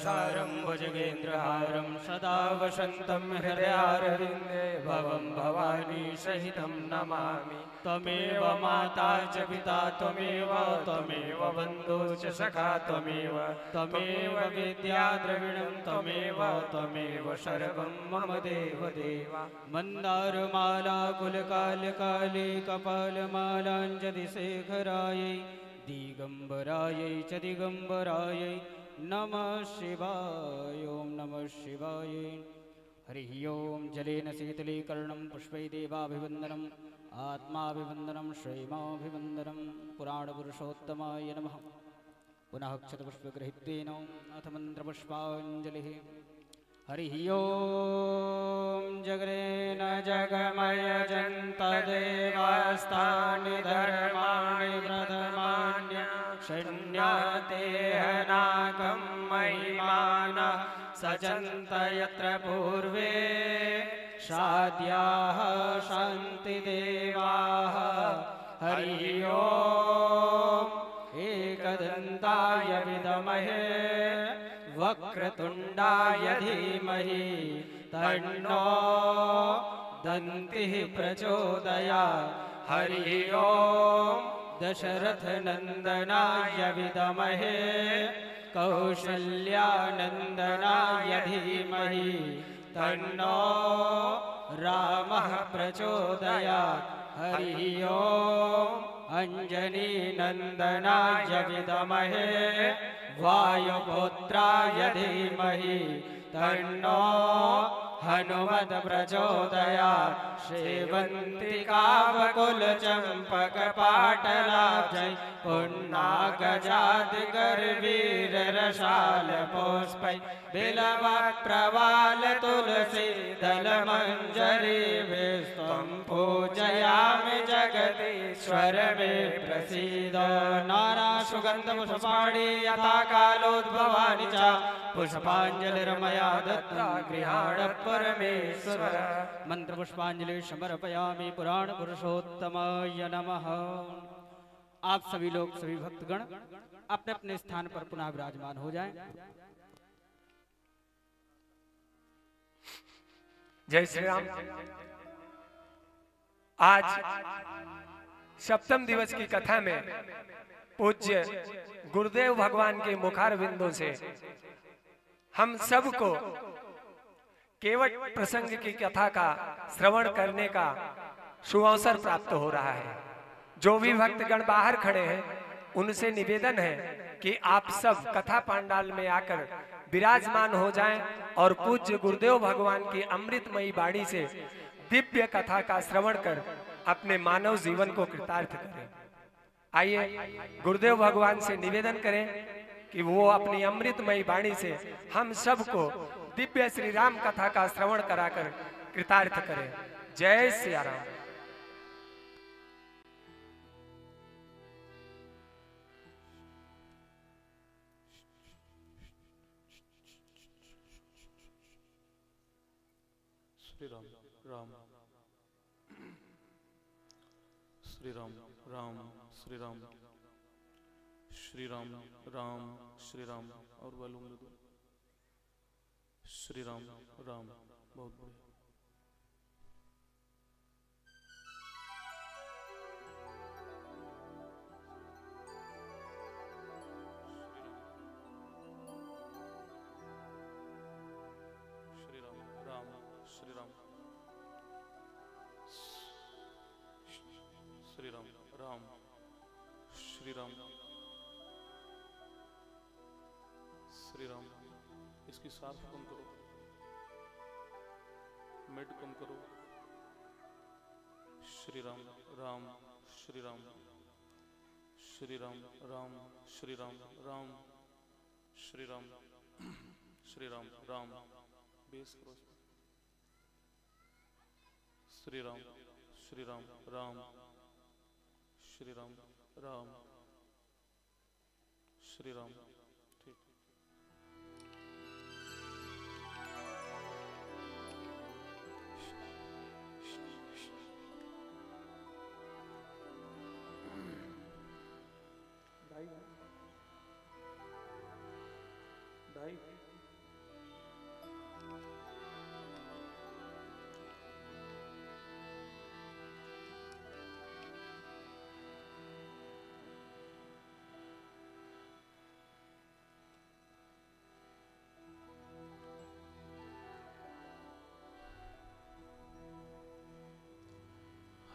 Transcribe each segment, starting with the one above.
कल्पसारं भुजगेन्द्रहारं सदा वसन्तं हृदयारविन्दे भवं भवानी सहितं नमामि। त्वमेव माता च पिता त्वमेव त्वमेव बन्धु च सखा त्वमेव त्वमेव विद्या द्रविणं त्वमेव त्वमेव सर्वं मम देवदेव। मन्दारमाला कुलकालकाले कपालमालाञ्जलिशेखरायै दिगम्बरायै च दिगम्बरायै नमः शिवाय। ॐ नमः शिवाय। हरिः ओं। जलेन शीतलीकरणं पुष्पै देवाभिवन्दनम् आत्माभिवन्दनं श्रीमाभिवन्दनं पुराणपुरुषोत्तमाय नमः। पुनः क्षतपुष्पगृहीत्वेन अथ मन्त्रपुष्पाञ्जलिः। हरिः ओं। जगरेण जगमयजन्त देवास्तानि धर्माणि प्रथमान्य शून्यतेहनाकं महिमानः सजन्त यत्र पूर्वे साद्याः शान्तिदेवाः। हरिः ओं। एकदन्ताय विद्महे वक्रतुण्डाय धीमहि तन्नो दन्तिः प्रचोदयात्। हरिः ओं। दशरथनन्दनाय विद्महे कौसल्यानन्दनाय धीमहि तन्नो रामः प्रचोदयात्। हरिः ओं। अंजनीनन्दनाय विद्महे वायुपुत्राय धीमहि तन्नो हनुमत् प्रचोदयात्। सेवन्तिकावकुलचम्पकपाटलाब्जै पुन्नागजादिगर्वीररसालपुष्पै बिलवत्प्रवालतुलसीदलमञ्जरीभिस्त्वं पूजयामि जगदीश्वर मे प्रसीद। नानासुगन्धपुष्पाणि यथा कालोद्भवानि च पुष्पाञ्जलिर्मया दत्ता गृहाण परमेश्वर। मंत्रपुष्पांजलि समर्पयामि पुराण पुरुषोत्तमाय नमः। आप सभी लोग सभी भक्तगण अपने अपने स्थान पर पुनः विराजमान हो जाएं। जय श्री राम। आज सप्तम दिवस की कथा में पूज्य गुरुदेव भगवान के मुखार बिंदु से हम सबको केवट प्रसंग की कथा का श्रवण करने का सुअवसर प्राप्त हो रहा है। जो भी भक्तगण बाहर खड़े हैं उनसे निवेदन है कि आप सब कथा पंडाल में आकर विराजमान हो जाएं और पूज्य गुरुदेव भगवान की अमृतमयी वाणी से दिव्य कथा का श्रवण कर अपने मानव जीवन को कृतार्थ करें। आइए गुरुदेव भगवान से निवेदन करें कि वो अपनी अमृतमयी वाणी से हम सबको दिव्य श्री राम कथा का श्रवण कराकर कृतार्थ करें। जय सिया राम। श्री राम राम श्री राम राम श्री राम श्री राम राम श्री राम और बोलूंगा श्री राम राम। बहुत बढ़िया। श्री राम राम श्री राम श्री राम राम श्री राम श्री राम। इसकी साफ कम करो, मिड कम करो। श्री राम राम श्री राम श्री राम राम श्री राम राम श्री राम श्री राम राम। बेस करो। श्री राम श्री राम राम श्री राम राम श्री राम। ठीक। ढाई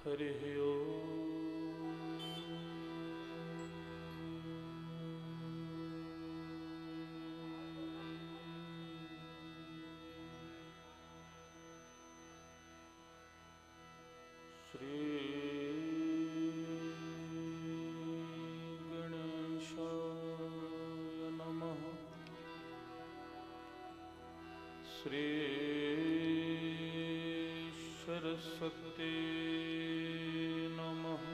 हरिः ओम्। श्री गणेशाय नमः। श्री सरस्वती नमः।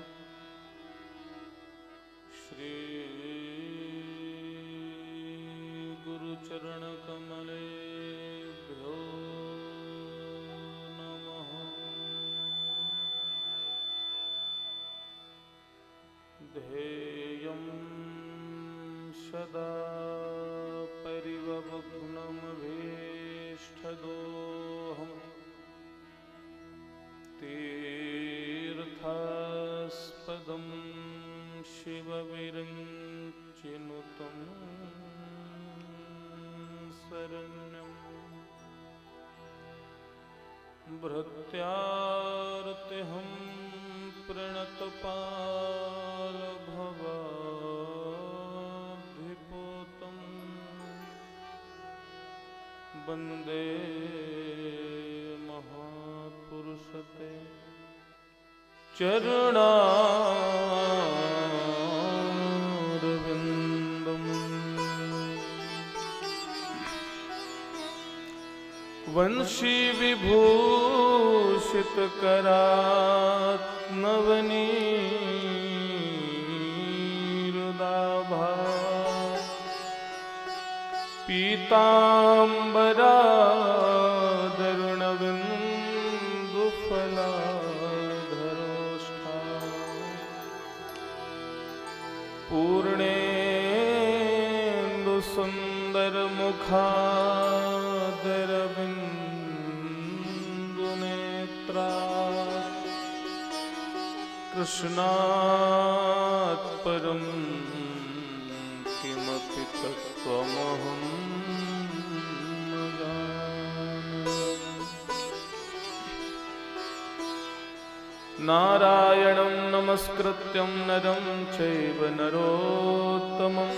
श्री गुरुचरण कमलेभ्यो नमः। ध्येयं सदा परिवपुग्नमभीष्टदोहम् तीर्थास्पदं शिवविरञ्चिनुतं शरण्यम् भृत्यार्तिहं प्रणतपालभवाद्धिपूतं वन्दे महापुरुषते चरणारविन्दम्। वंशी विभूषितकरात्नवनीरुदाभा पीताम्बरादरुणबिन्दुफलाधरोष्ठा पूर्णेन्दुसुन्दरमुखादरबिन्दुनेत्रा कृष्णात् परं किमपि तत्त्वमहं न जाने। नारायणं नमस्कृत्यं नरं चैव नरोत्तमं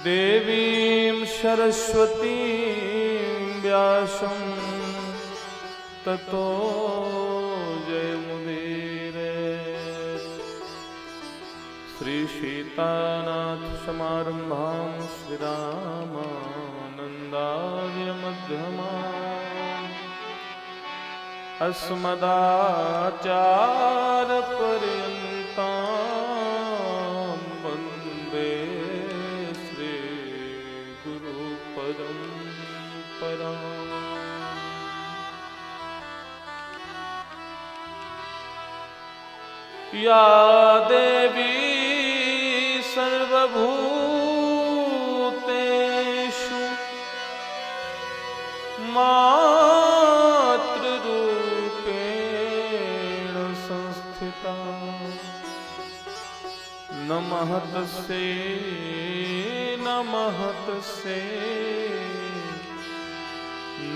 देवीं सरस्वतीं व्यासं ततो जयमुदीरये। श्रीसीतानाथसमारम्भां श्रीरामानन्दार्यमध्यमाम् अस्मदाचार्यपर्यन्तां वन्दे श्रीगुरुपरम्पराम्। या देवी सर्वभूतेषु मातृरूपेण संस्थिता नमः तस्यै नमः तस्यै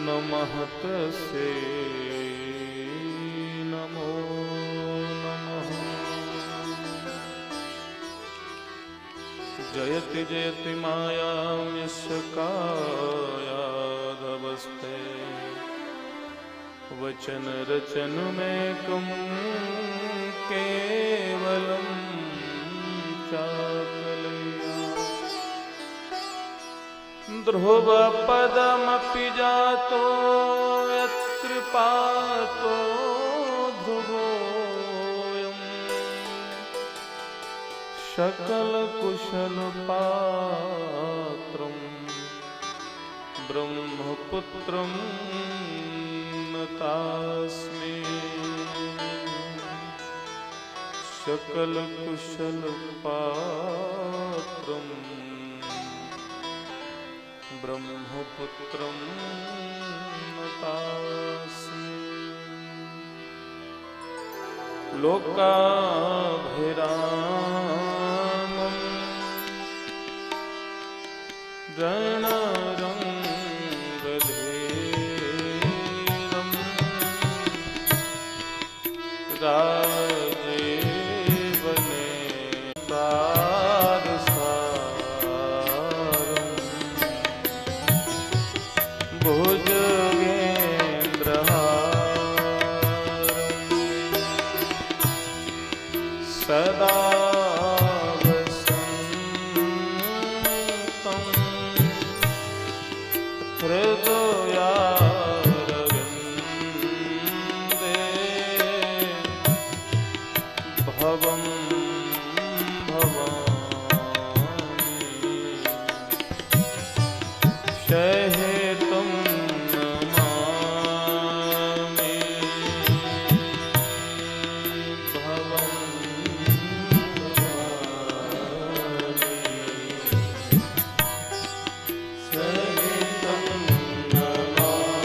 नमः तस्यै नमो नमः। जयति जयति मायां यस्य कायादवस्थे वचन रचनमेकं केवलं चाकलया ध्रुवपदमपि जातो यत्कृपातो ध्रुवोऽयं सकलकुशलपात्रं ब्रह्मपुत्रं नतास्मि। सकलकुशलपात्रं ब्रह्मपुत्रं नतास्मि। लोकाभिरामं रणरङ्गधीरं राजीवने सारसारं भुजगेन्द्रहारं सदा वसन्तं हृदयारविन्दे भवं भवामि शयितुं नमामि भवं भवामि शयितुं नमामि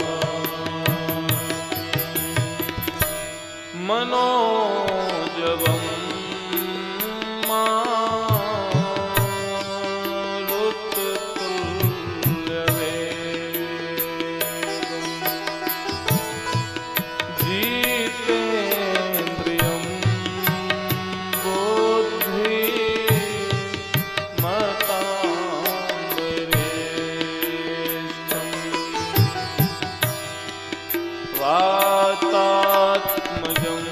मनोजवं जितेन्द्रियं बुद्धिमताम्बरेष्ठम् वातात्मजं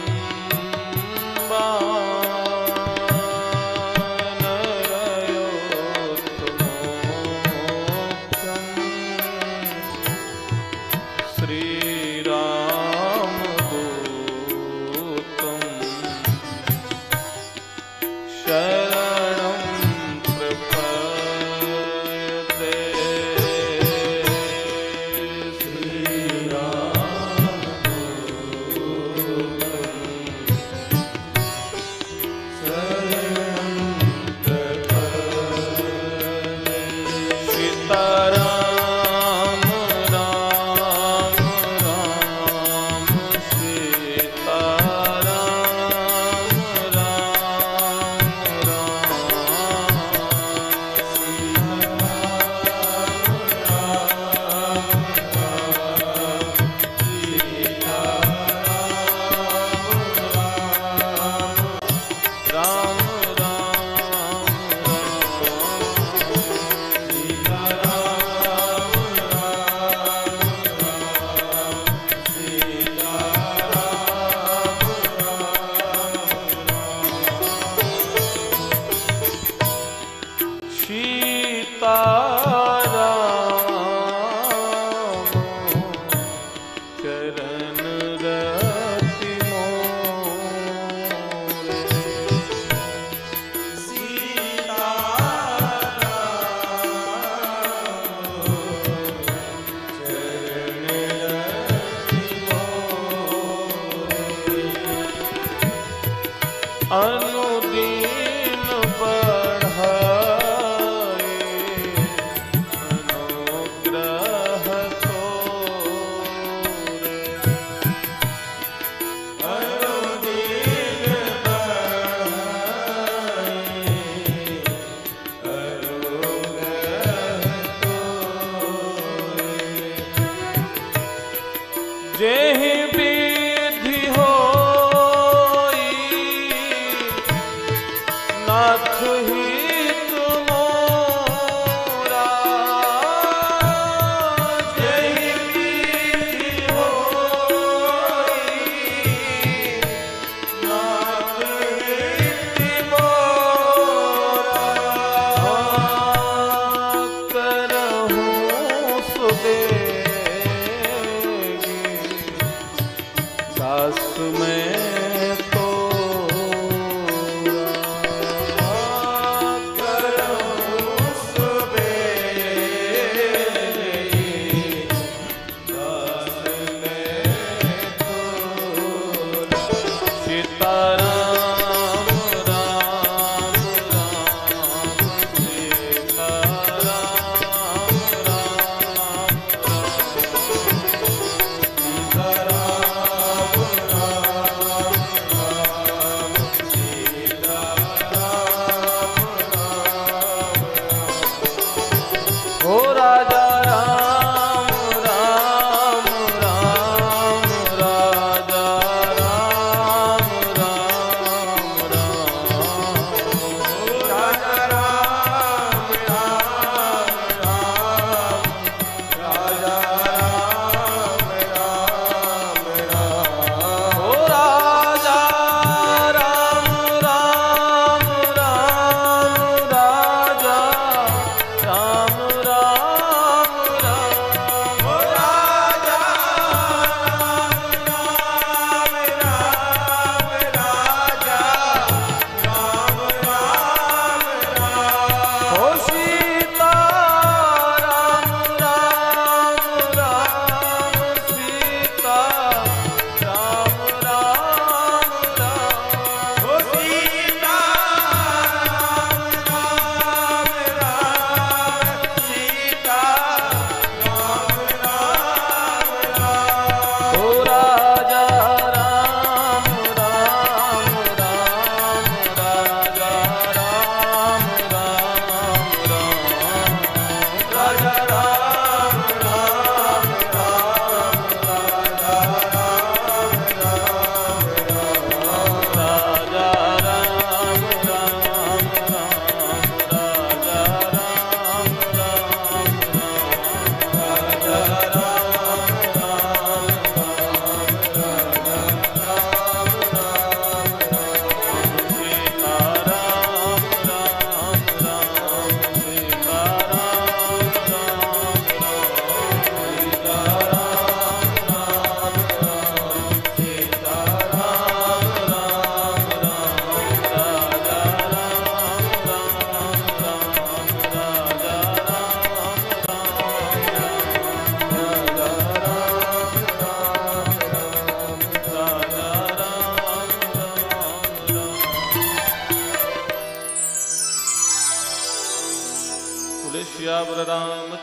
वानरयोत्तमोक्षम् श्रीरामदूतं शरणं प्रपद्ये सीताराम राम राम सीताराम राम चरण रति अनुदीन बढ़ाए अनुग्रह तोरे अनुदीन बढ़ाए अनुग्रह तोरे जेहि विधि होई नाथ हित मोरा जेहि विधि होई नाथ हित मोरा करहु सुदेगी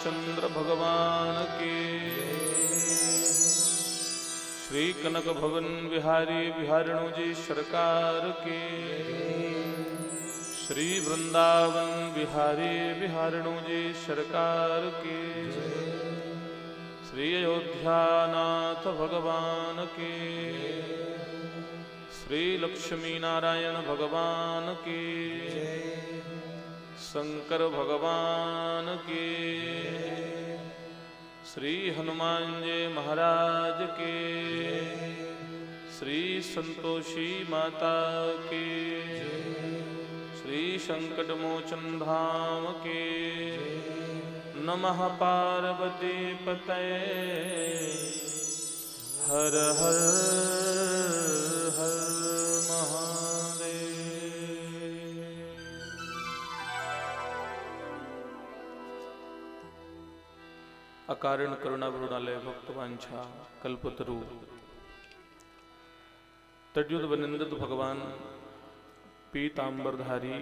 रामचंद्र भगवान के, श्री कनक भवन बिहारी बिहारिणु जी सरकार के, श्री वृंदावन बिहारी बिहारिणु जी सरकार के, श्री अयोध्यानाथ भगवान के, श्री लक्ष्मी नारायण भगवान के, शंकर भगवान के, श्री हनुमान जी महाराज के, श्री संतोषी माता के, श्री संकट मोचन धाम के, नमः पार्वती पतये हर हर हर महादेव। अकारण करुणा वरुणालय भक्तवांछा कल्पतरु तद्युत वनिंदित भगवान पीतांबरधारी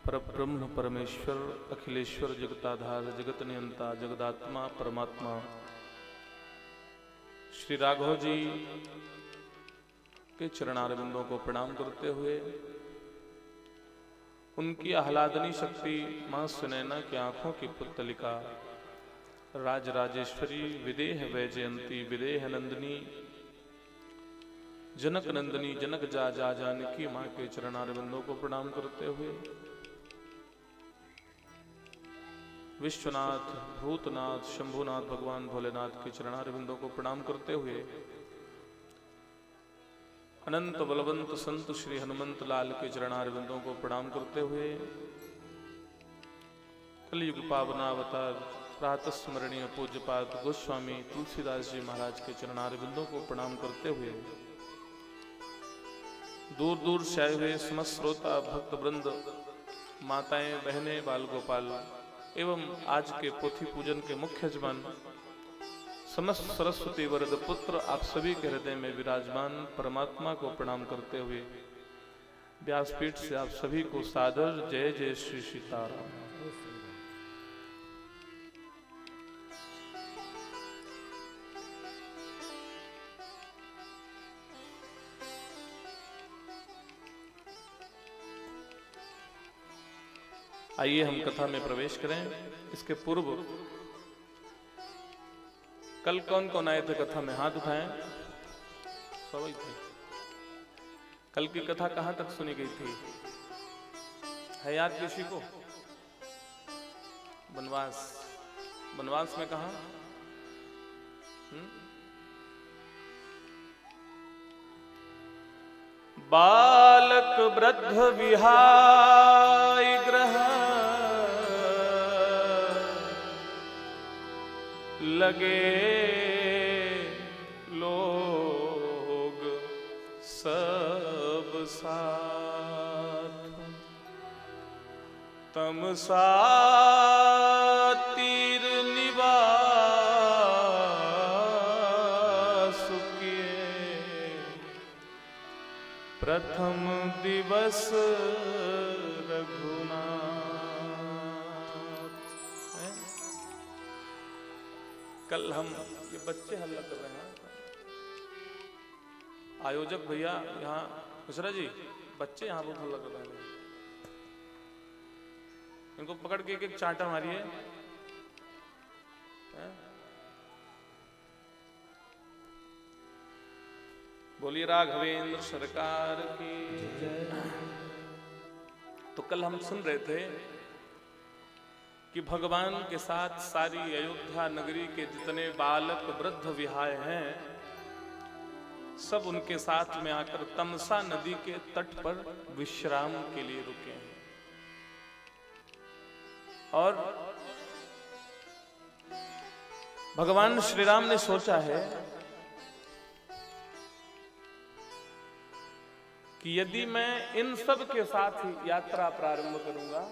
परब्रह्म परमेश्वर अखिलेश्वर जगताधार जगत नियंता जगदात्मा परमात्मा श्री राघव जी के चरणारविंदों को प्रणाम करते हुए उनकी आह्लादनी शक्ति मां सुनैना की आंखों की पुतलिका राजराजेश्वरी विदेह वैजयंती विदेह नंदिनी जनक नंदिनी जनक जा जानकी मां के चरणारविंदों को प्रणाम करते हुए विश्वनाथ भूतनाथ शंभुनाथ भगवान भोलेनाथ के चरणारविंदों को प्रणाम करते हुए अनंत बलवंत संत श्री हनुमंत लाल के चरणारविंदों को प्रणाम करते हुए कलयुग पावनावतार प्रातः स्मरणीय पूज्यपाद गोस्वामी तुलसीदास जी महाराज के चरणारविंदों को प्रणाम करते हुए दूर दूर से आए हुए समस्त श्रोता भक्त वृंद माताएं बहनें बाल गोपाल एवं आज के पोथी पूजन के मुख्य यजमान समस्त सरस्वती वरद पुत्र आप सभी के हृदय में विराजमान परमात्मा को प्रणाम करते हुए व्यासपीठ से आप सभी को सादर जय जय श्री सीताराम। आइए हम कथा में प्रवेश करें। इसके पूर्व कल कौन कौन आए थे कथा में? हाथ उठाएं। सभी थे। कल की कथा कहां तक सुनी गई थी? है याद किसी को? वनवास। वनवास में कहा? बालक वृद्ध विहाय ग्रह लगे लोग सब साथ तमसा तीर निवास किए प्रथम दिवस रघुनाथ। कल हम ये बच्चे हल्ला कर रहे हैं, आयोजक भैया यहाँ मिश्रा जी बच्चे यहाँ बहुत हल्ला कर रहे हैं, इनको पकड़ के एक एक चांटा मारिए। बोलिए राघवेंद्र सरकार की। तो कल हम सुन रहे थे कि भगवान के साथ सारी अयोध्या नगरी के जितने बालक वृद्ध विहाय हैं सब उनके साथ में आकर तमसा नदी के तट पर विश्राम के लिए रुके हैं। और भगवान श्री राम ने सोचा है कि यदि मैं इन सब के साथ ही यात्रा प्रारंभ करूंगा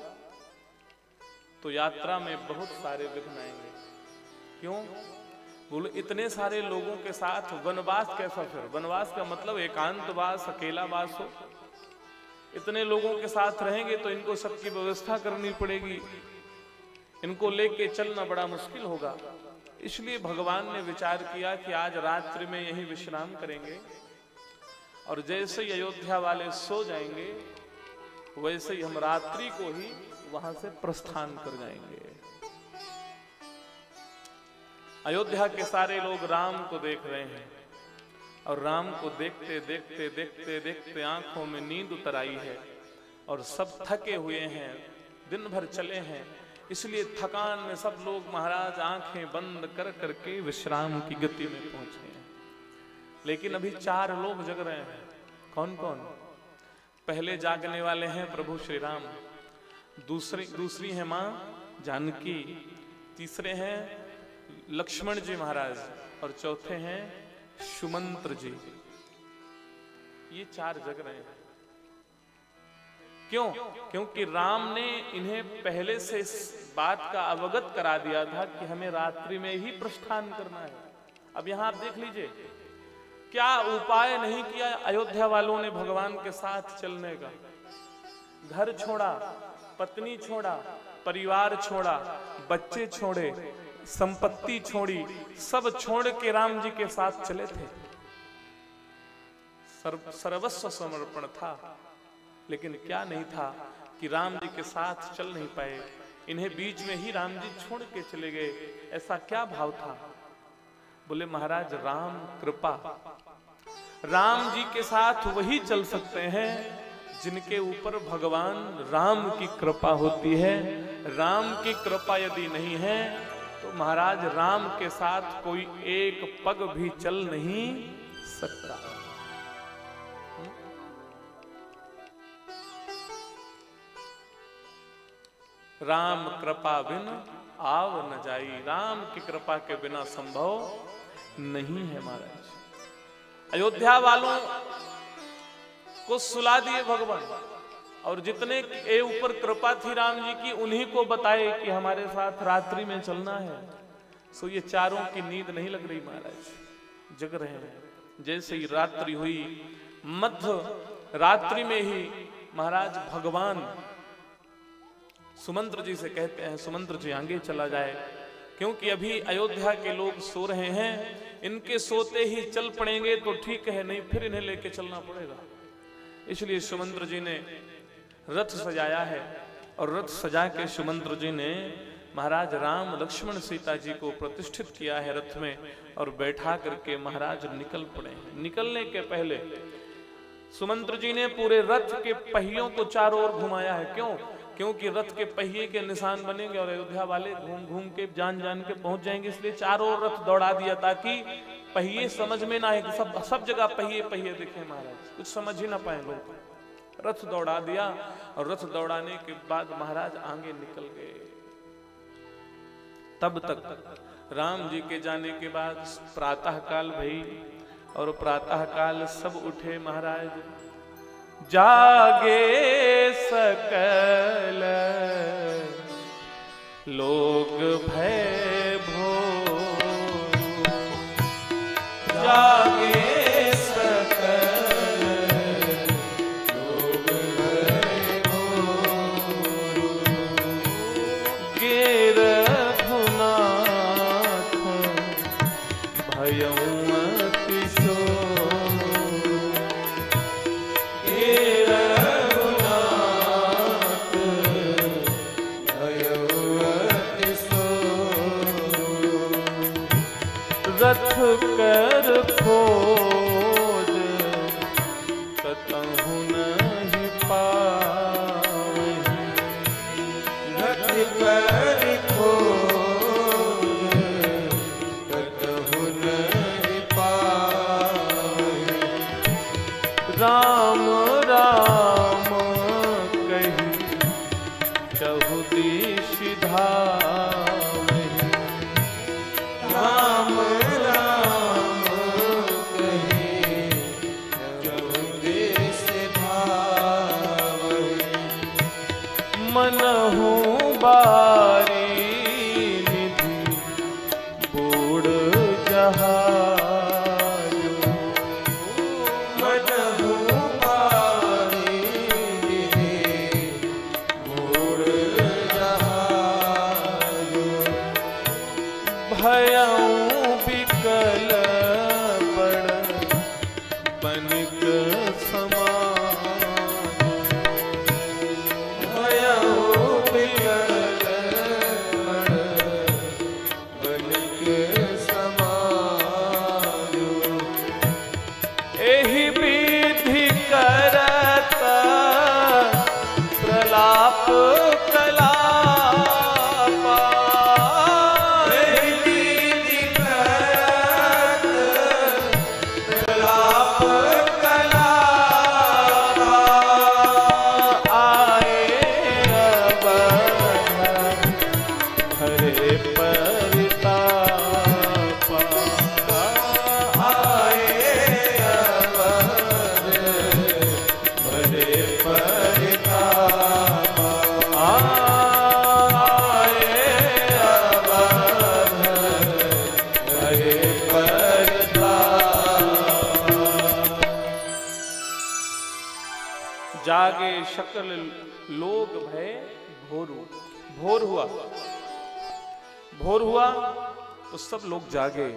तो यात्रा में बहुत सारे विघ्न आएंगे। क्यों? बोलो इतने सारे लोगों के साथ वनवास कैसा? फिर वनवास का मतलब एकांतवास, अकेलावास हो। इतने लोगों के साथ रहेंगे तो इनको सबकी व्यवस्था करनी पड़ेगी, इनको लेके चलना बड़ा मुश्किल होगा। इसलिए भगवान ने विचार किया कि आज रात्रि में यहीं विश्राम करेंगे और जैसे ही अयोध्या वाले सो जाएंगे वैसे ही हम रात्रि को ही वहां से प्रस्थान कर जाएंगे। अयोध्या के सारे लोग राम को देख रहे हैं और राम को देखते देखते देखते देखते आंखों में नींद उतर आई है और सब थके हुए हैं, दिन भर चले हैं, इसलिए थकान में सब लोग महाराज आंखें बंद कर करके विश्राम की गति में पहुंचे हैं। लेकिन अभी 4 लोग जग रहे हैं। कौन कौन? पहले जागने वाले हैं प्रभु श्री राम, दूसरी है मां जानकी, तीसरे हैं लक्ष्मण जी महाराज और चौथे हैं सुमंत्र जी। ये 4 जग रहे हैं। क्यों? क्योंकि राम ने इन्हें पहले से इस बात का अवगत करा दिया था कि हमें रात्रि में ही प्रस्थान करना है। अब यहां आप देख लीजिए, क्या उपाय नहीं किया अयोध्या वालों ने भगवान के साथ चलने का। घर छोड़ा, पत्नी छोड़ा, परिवार छोड़ा, बच्चे छोड़े, संपत्ति छोड़ी, सब छोड़ के राम जी के साथ चले थे। सर्वस्व समर्पण था। लेकिन क्या नहीं था कि राम जी के साथ चल नहीं पाए, इन्हें बीच में ही राम जी छोड़ के चले गए। ऐसा क्या भाव था? बोले महाराज राम कृपा। राम जी के साथ वही चल सकते हैं जिनके ऊपर भगवान राम की कृपा होती है। राम की कृपा यदि नहीं है तो महाराज राम के साथ कोई एक पग भी चल नहीं सकता। राम कृपा बिन आव न जाई। राम की कृपा के बिना संभव नहीं है महाराज। अयोध्या वालों को सुला दिए भगवान और जितने के ऊपर कृपा थी राम जी की उन्हीं को बताए कि हमारे साथ रात्रि में चलना है। सो ये 4 की नींद नहीं लग रही महाराज, जग रहे हैं। जैसे ही रात्रि हुई, मध्य रात्रि में ही महाराज भगवान सुमंत्र जी से कहते हैं सुमंत्र जी आगे चला जाए, क्योंकि अभी अयोध्या के लोग सो रहे हैं, इनके सोते ही चल पड़ेंगे तो ठीक है, नहीं फिर इन्हें लेके चलना पड़ेगा। इसलिए सुमंत्र जी ने रथ सजाया है और रथ सजा के सुमंत्र जी ने महाराज राम लक्ष्मण सीता जी को प्रतिष्ठित किया है रथ में और बैठा करके महाराज निकल पड़े। निकलने के पहले सुमंत्र जी ने पूरे रथ के पहियों को चारों ओर घुमाया है। क्यों? क्योंकि रथ के पहिए के निशान बनेंगे और अयोध्या वाले घूम घूम के जान जान के पहुंच जाएंगे, इसलिए चारों ओर रथ दौड़ा दिया ताकि पहिए समझ में ना आए कि सब जगह पहिए पहिए दिखे महाराज, कुछ समझ ही ना पाए लोग। रथ दौड़ा दिया और रथ दौड़ाने के बाद महाराज आगे निकल गए। तब तक राम जी के जाने के बाद प्रातः काल भई और प्रातः काल सब उठे महाराज। जागे सकल लोग भय भो, जागे रथ कर खोज कतहु नहीं पावहि, रथ कर खोज कतहु नहीं पावहि। राम राम कहि चहु दिश धावहि, राम मनहु बारी निधि बूढ़ जहाजो, मनहु बारी निधि बूढ़ जहाजो। भयऊ बिकल बड़ बनिक समाज, भयऊ बिकल बड़ बनिक समाज। एहि विधि करत प्रलाप जागे सकल लोग भय भोरू। भोर हुआ, भोर हुआ तो सब लोग जागे।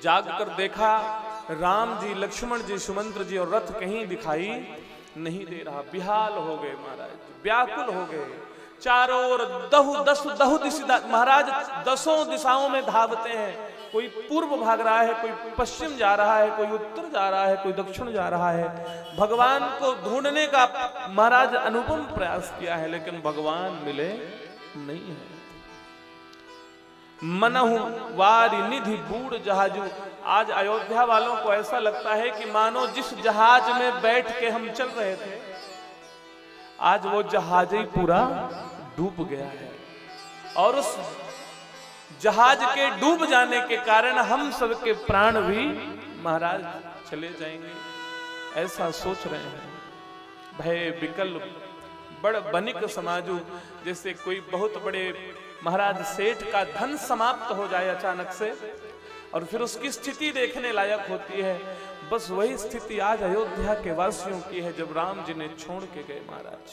जाग कर देखा राम जी, लक्ष्मण जी, सुमंत्र जी और रथ कहीं दिखाई नहीं दे रहा। बिहाल हो गए महाराज, व्याकुल हो गए। चारों ओर दहु दिशा महाराज, 10 दिशाओं में धावते हैं। कोई पूर्व भाग रहा है, कोई पश्चिम जा रहा है, कोई उत्तर जा रहा है, कोई दक्षिण जा रहा है। भगवान को ढूंढने का महाराज अनुपम प्रयास किया है, लेकिन भगवान मिले नहीं है। मनहु वारी निधि बूढ़ जहाजू। आज अयोध्या वालों को ऐसा लगता है कि मानो जिस जहाज में बैठ के हम चल रहे थे, आज वो जहाज ही पूरा डूब गया है। और उस जहाज के डूब जाने के कारण हम सबके प्राण भी महाराज चले जाएंगे, ऐसा सोच रहे हैं। भय बिकल बड़ बनिक समाजू। जैसे कोई बहुत बड़े महाराज सेठ का धन समाप्त हो जाए अचानक से और फिर उसकी स्थिति देखने लायक होती है, बस वही स्थिति आज अयोध्या के वासियों की है जब राम जी ने छोड़ के गए महाराज।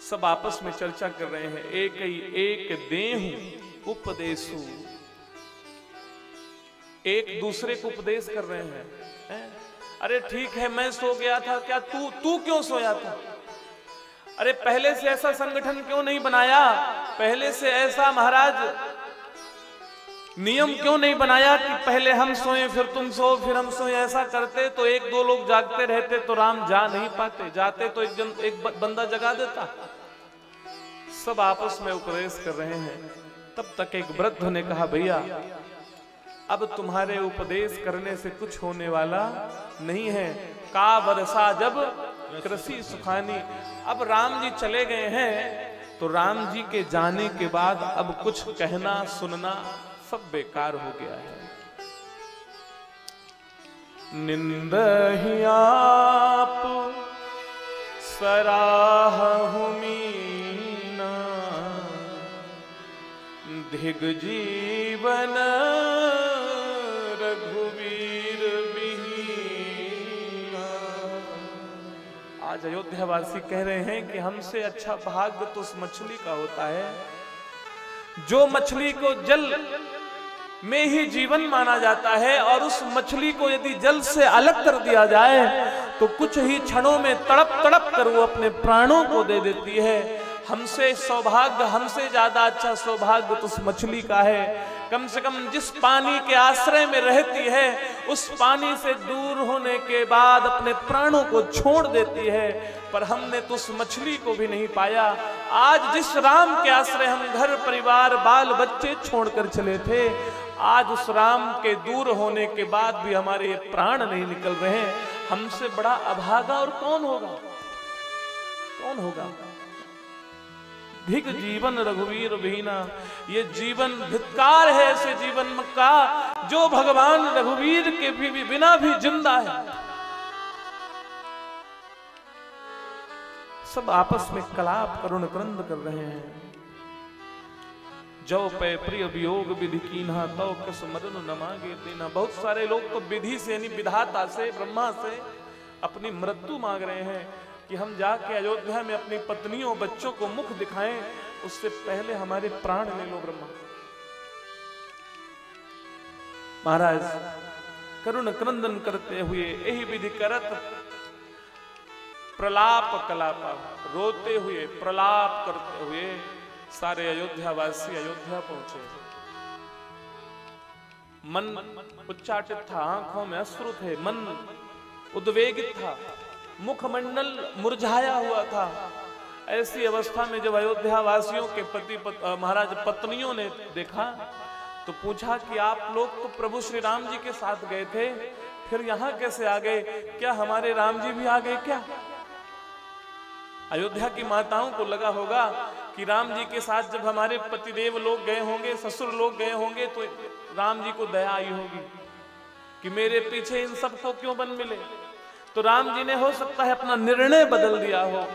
सब आपस में चर्चा कर रहे हैं। एक ही एक देहु उपदेशु, एक दूसरे को उपदेश कर रहे हैं। अरे ठीक है, मैं सो गया था, क्या तू क्यों सोया था? अरे पहले से ऐसा संगठन क्यों नहीं बनाया? पहले से ऐसा महाराज नियम क्यों नहीं बनाया कि पहले हम सोए फिर तुम सो फिर हम सोए? ऐसा करते तो 1-2 लोग जागते रहते तो राम जा नहीं पाते, जाते तो एक बंदा जगा देता। सब आपस में उपदेश कर रहे हैं। तब तक एक वृद्ध ने कहा, भैया अब तुम्हारे उपदेश करने से कुछ होने वाला नहीं है। का वर्षा जब कृषि सुखानी। अब राम जी चले गए हैं तो राम जी के जाने के बाद अब कुछ कहना सुनना सब बेकार हो गया है। निंदहि आप सराहु मीना, धिग जीवन रघुवीर बिहीना। आज अयोध्यावासी कह रहे हैं कि हमसे अच्छा भाग्य तो उस मछली का होता है जो मछली को जल में ही जीवन माना जाता है, और उस मछली को यदि जल से अलग कर दिया जाए तो कुछ ही क्षणों में तड़प तड़प कर वो अपने प्राणों को दे देती है। हमसे सौभाग्य, हमसे ज्यादा अच्छा सौभाग्य तो उस मछली का है। कम से कम जिस पानी के आश्रय में रहती है उस पानी से दूर होने के बाद अपने प्राणों को छोड़ देती है, पर हमने तो उस मछली को भी नहीं पाया। आज जिस राम के आश्रय हम घर परिवार बाल बच्चे छोड़कर चले थे, आज उस राम के दूर होने के बाद भी हमारे प्राण नहीं निकल रहे। हमसे बड़ा अभागा और कौन होगा? कौन होगा? धिक जीवन रघुवीर बिहीना। ये जीवन धिक्कार है ऐसे जीवन का जो भगवान रघुवीर के भी बिना भी जिंदा है। सब आपस में कलाप करुण क्रंद कर रहे हैं। जो पे प्रिय वियोग विधि कीन्हा तो कस मरन न मांगे दीना। बहुत सारे लोग तो विधि से यानी विधाता से, ब्रह्मा से अपनी मृत्यु मांग रहे हैं कि हम जाके अयोध्या में अपनी पत्नियों बच्चों को मुख दिखाएं, उससे पहले हमारे प्राण ले लो ब्रह्मा। महाराज करुण क्रंदन करते हुए यही विधि करत प्रलाप कलापा, रोते हुए प्रलाप करते हुए सारे अयोध्या वासी अयोध्या पहुंचे। मन उच्चाटित था, आंखों में अश्रु थे, मन उद्वेगित था, मुखमंडल मुरझाया हुआ था। ऐसी अवस्था में जब अयोध्या वासियों के महाराज पत्नियों ने देखा तो पूछा कि आप लोग तो प्रभु श्री राम जी के साथ गए थे, फिर यहां कैसे आ गए? क्या हमारे राम जी भी आ गए क्या? अयोध्या की माताओं को लगा होगा कि राम जी के साथ जब हमारे पतिदेव लोग गए होंगे, ससुर लोग गए होंगे, तो राम जी को दया आई होगी कि मेरे पीछे इन सबको क्यों बन मिले। तो राम जी ने हो सकता है अपना निर्णय बदल दिया हो।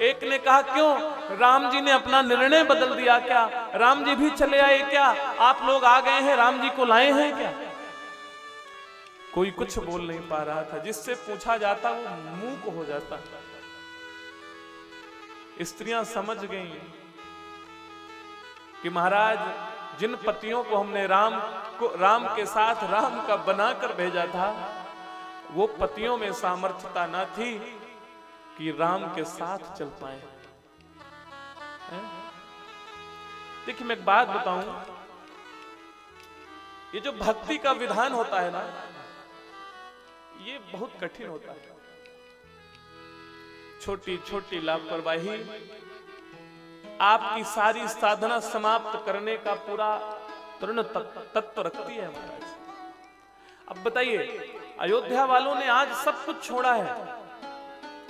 एक ने कहा क्यों राम जी ने अपना निर्णय बदल दिया? क्या राम जी भी चले आए क्या? आप लोग आ गए हैं, राम जी को लाए हैं क्या? कोई कुछ बोल नहीं पा रहा था। जिससे पूछा जाता वो मूक हो जाता। स्त्रियां समझ गईं कि महाराज जिन पतियों को हमने राम के साथ राम का बनाकर भेजा था, वो पतियों में सामर्थ्यता न थी कि राम के साथ चल पाए। देखिए मैं एक बात बताऊं, ये जो भक्ति का विधान होता है ना, ये बहुत कठिन होता है। छोटी छोटी लापरवाही आपकी सारी साधना समाप्त करने का पूरा तृण तत्व रखती है महाराज। अब बताइए, अयोध्या वालों ने आज सब कुछ छोड़ा है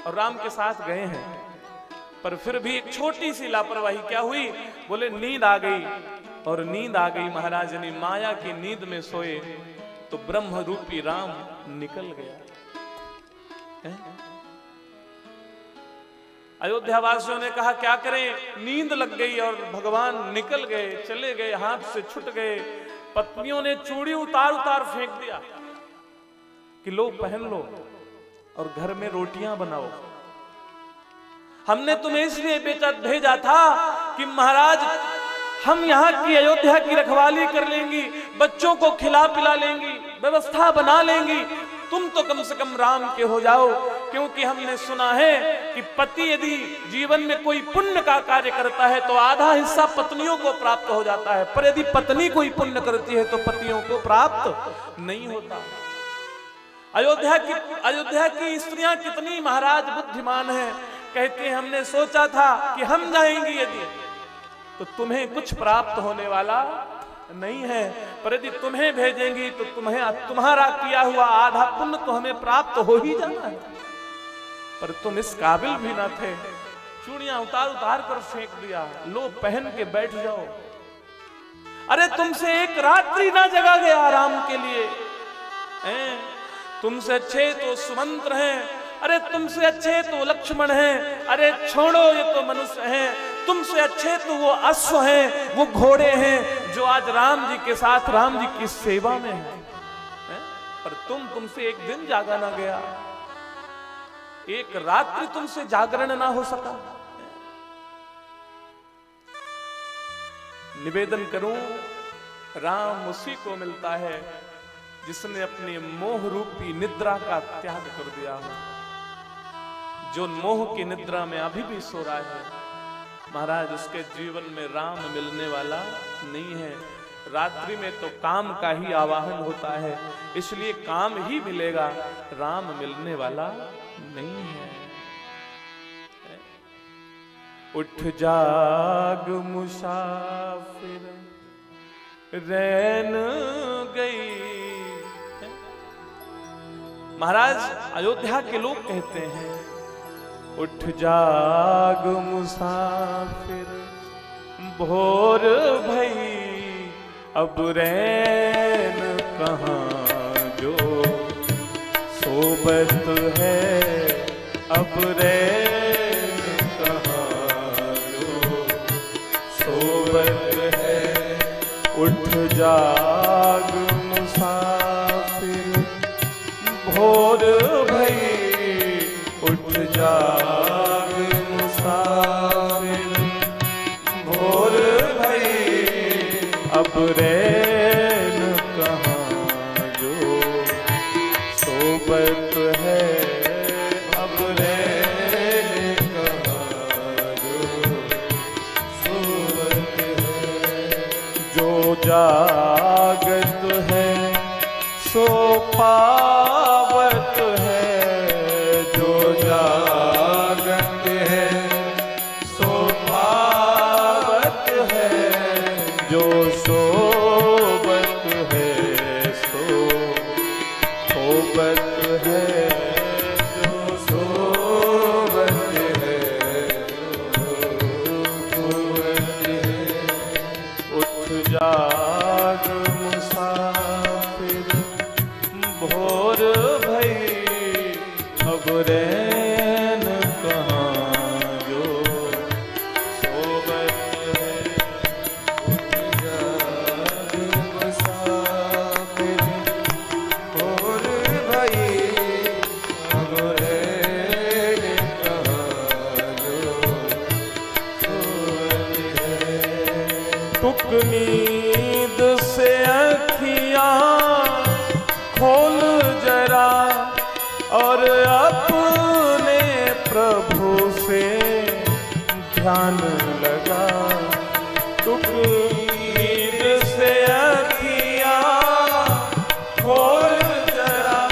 और राम के साथ गए हैं, पर फिर भी एक छोटी सी लापरवाही क्या हुई? बोले नींद आ गई, और नींद आ गई महाराज ने माया की नींद में सोए तो ब्रह्म रूपी राम निकल गया है? अयोध्या वासियों ने कहा क्या करें, नींद लग गई और भगवान निकल गए, चले गए, हाथ से छूट गए। पत्नियों ने चूड़ी उतार उतार फेंक दिया कि लो पहन लो और घर में रोटियां बनाओ। हमने तुम्हें इसलिए भेजा था कि महाराज हम यहाँ की अयोध्या की रखवाली कर लेंगी, बच्चों को खिला पिला लेंगी, व्यवस्था बना लेंगी, तुम तो कम से कम राम के हो जाओ। क्योंकि हमने सुना है कि पति यदि जीवन में कोई पुण्य का कार्य करता है तो आधा हिस्सा पत्नियों को प्राप्त हो जाता है, पर यदि पत्नी कोई पुण्य करती है तो पतियों को प्राप्त नहीं होता। अयोध्या की स्त्रियां कितनी महाराज बुद्धिमान हैं। कहते हैं हमने सोचा था कि हम जाएंगी यदि तो तुम्हें कुछ प्राप्त होने वाला नहीं है, पर यदि तुम्हें भेजेंगी तो तुम्हारा किया हुआ आधा पुण्य तो हमें प्राप्त हो ही जाना है। पर तुम इस काबिल भी ना थे, चूड़ियां उतार उतार कर फेंक दिया, लो पहन के बैठ जाओ। अरे तुमसे एक रात्रि ना जगा गया राम के लिए, तुमसे अच्छे तो सुमंत्र हैं, अरे तुमसे अच्छे तो लक्ष्मण हैं, अरे छोड़ो ये तो मनुष्य हैं, तुमसे अच्छे तो वो अश्व हैं, वो घोड़े हैं जो आज राम जी के साथ राम जी की सेवा में हैं। पर तुमसे एक दिन जागा ना गया, एक रात्रि तुमसे जागरण ना हो सका। निवेदन करूं, राम उसी को मिलता है जिसने अपने मोह रूपी निद्रा का त्याग कर दिया हो। जो मोह की निद्रा में अभी भी सो रहा है महाराज, उसके जीवन में राम मिलने वाला नहीं है। रात्रि में तो काम का ही आवाहन होता है, इसलिए काम ही मिलेगा, राम मिलने वाला नहीं है। उठ जाग मुसाफिर रैन गई। महाराज अयोध्या के लोग कहते हैं उठ जाग मुसाफिर भोर भई, अब रैन कहाँ जो सोबत है, अब रैन कहाँ जो सोबत है। उठ जाग मुसाफिर भोर भई, उठ जाग मुसाफिर अब रैन कहाँ जो सोबत है, अब रैन कहाँ जो सोबत है। जो जागत है सो पावत है, जो जागत है सो पावत है, जो सोबत है सो सोबत है, जो सोबत है सोबत है। उठ जाग मुसाफिर भोर भई, अब रैन कहाँ जो सोबत है। उठ जाग मुसाफिर भोर भई, अब रैन कहाँ जो सोबत है। टुक नींद से अखियाँ खोल जरा और अपने प्रभु से ध्यान लगा। टुक नींद से अखियाँ खोल जरा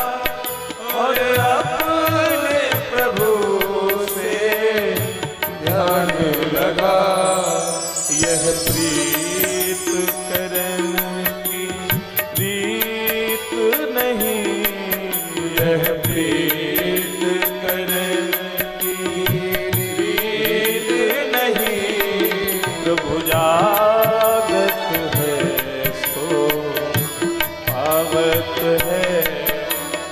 और अपने प्रभु से ध्यान लगा। यह प्रीत करन की रीत नहीं, यह प्रीत करन की रीत नहीं। प्रभु जागत है सो पावत है।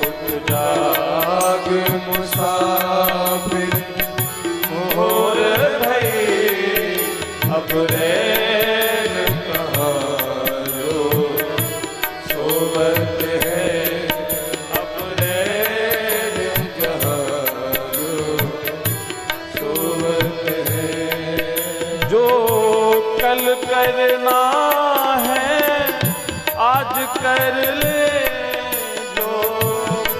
उठ जाग मुसाफिर मोर भई, अब रैन कहाँ जो सोबत है, अब रैन कहाँ जो सोबत है। जो कल करना है आज कर ले, जो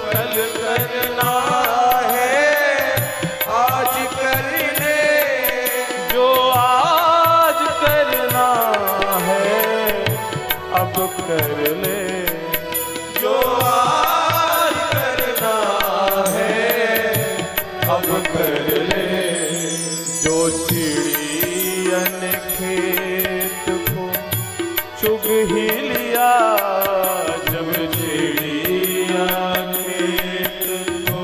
कल करना है आज कर ले, जो आज करना है अब कर ले, जो आज करना है अब कर ले। जो चिड़ियन खेत को चुग ही लिया, जब चिड़िया खेत को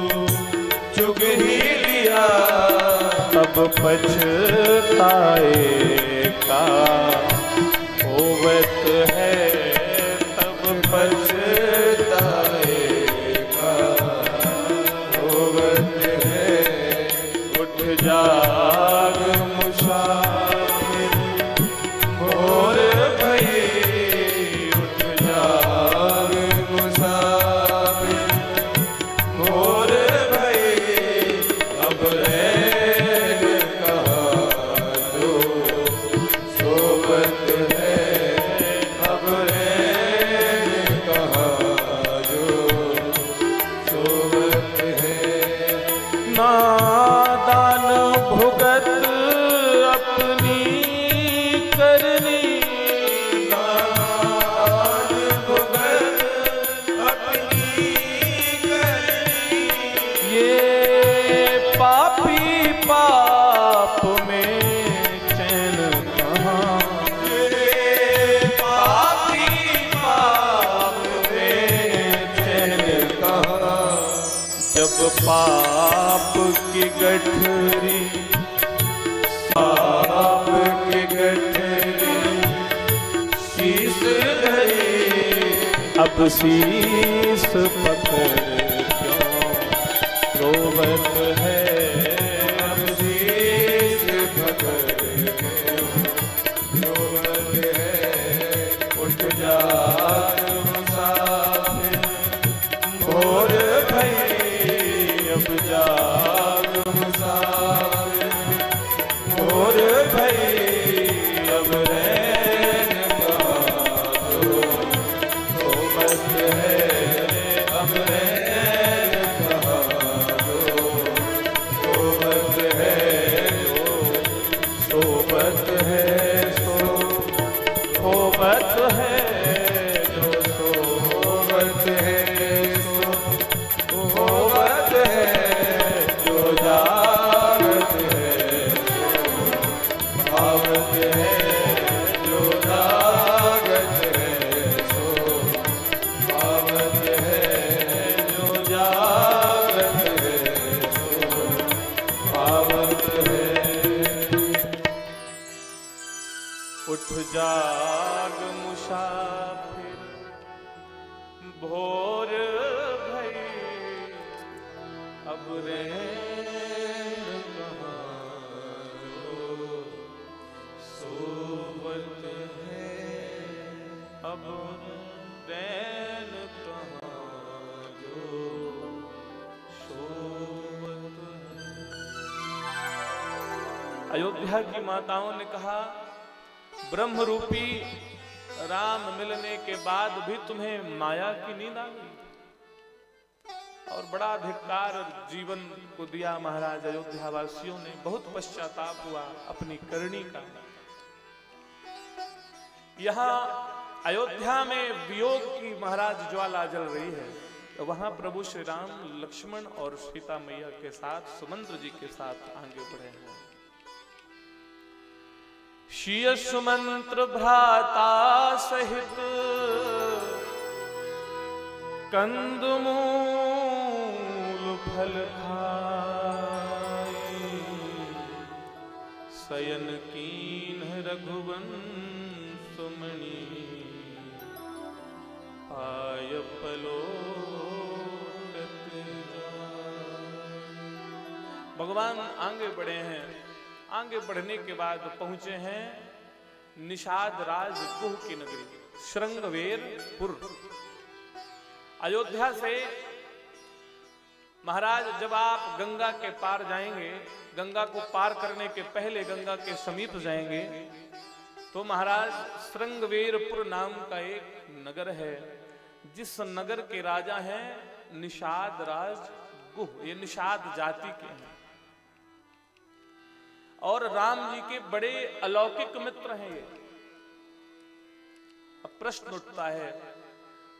चुग ही लिया, तब पछताएगा होवत है, तब पछताएगा होवत है। उठ जाग मुसाफिर भोर भई, उठ जाग मुसाफिर भोर भई, अब रैन कहाँ जो सोबत है, अब रैन कहाँ जो सोबत है। नादान भुगत अपनी करनी, नादान भुगत अपनी करनी। ये पापी पाप में चैन कहाँ, ये पापी पाप में चैन कहाँ। जब पाप की गठरी, पाप की गठरी शीश धरी, अब शीश पकड़ क्यों रोवत है, अब शीश पकड़ क्यों रोवत है। उठ जाग मुसाफिर भोर भई, अब जाग मुसाफिर भोर भई, अब रैन कहाँ होवत है जो सोवत है, सो होवत है जो जागत है, भावत है जो जागत है, सो भावत है जो जागत है, सो भावत है। उठ जाग मुसाफिर भोर भई, अब रैन कहाँ जो सोवत है, अब रैन कहाँ जो सोवत है। अयोध्या की माताओं ने कहा, ब्रह्म रूपी राम मिलने के बाद भी तुम्हें माया की नींद आ गई। और बड़ा धिक्कार जीवन को दिया महाराज अयोध्या वासियों ने। बहुत पश्चाताप हुआ अपनी करनी का। यहाँ अयोध्या में वियोग की महाराज ज्वाला जल रही है, तो वहां प्रभु श्री राम लक्ष्मण और सीता मैया के साथ सुमंत्र जी के साथ आगे बढ़े हैं। शीय सुमंत्र भ्राता सहित कंदमूल फल खाए, शयन कीन रघुवंश मणि आय पलोटत जाए। भगवान आगे बढ़े हैं। आगे बढ़ने के बाद पहुंचे हैं निषाद राज गुह की नगरी श्रृंगवेरपुर। अयोध्या से महाराज जब आप गंगा के पार जाएंगे, गंगा को पार करने के पहले गंगा के समीप जाएंगे, तो महाराज श्रृंगवेरपुर नाम का एक नगर है, जिस नगर के राजा हैं निषाद राज गुह। ये निषाद जाति के हैं और राम जी के बड़े अलौकिक मित्र हैं ये। अब प्रश्न उठता है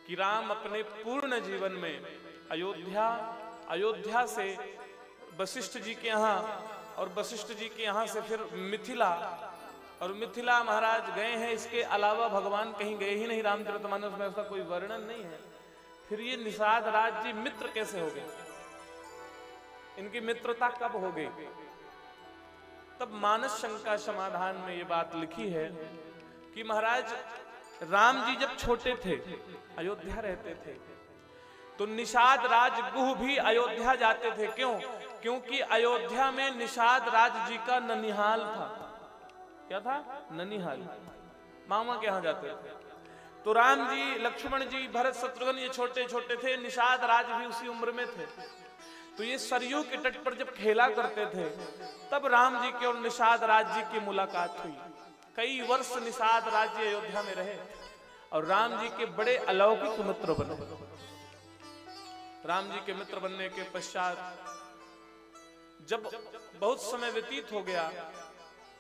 कि राम अपने पूर्ण जीवन में अयोध्या से वशिष्ठ जी के यहाँ और वशिष्ठ जी के यहाँ से फिर मिथिला, और मिथिला महाराज गए हैं। इसके अलावा भगवान कहीं गए ही नहीं। रामचरितमानस में उसका कोई वर्णन नहीं है। फिर ये निषाद राज जी मित्र कैसे हो गए? इनकी मित्रता कब हो गई? तब मानस शंका समाधान में ये बात लिखी है कि महाराज राम जी जब छोटे थे, अयोध्या रहते थे, तो निषाद राज गुह भी अयोध्या जाते थे। क्यों? क्योंकि अयोध्या में निषाद राज जी का ननिहाल था। क्या था? ननिहाल। मामा के यहां जाते थे। तो राम जी, लक्ष्मण जी, भरत, शत्रुघ्न ये छोटे छोटे थे, निषाद राज भी उसी उम्र में थे। तो ये सरयू के तट पर जब खेला करते थे, तब राम जी के और निषाद राज जी की मुलाकात हुई। कई वर्ष निषाद राज जी अयोध्या में रहे और राम जी के बड़े अलौकिक मित्र बने। राम जी के मित्र बनने के पश्चात जब बहुत समय व्यतीत हो गया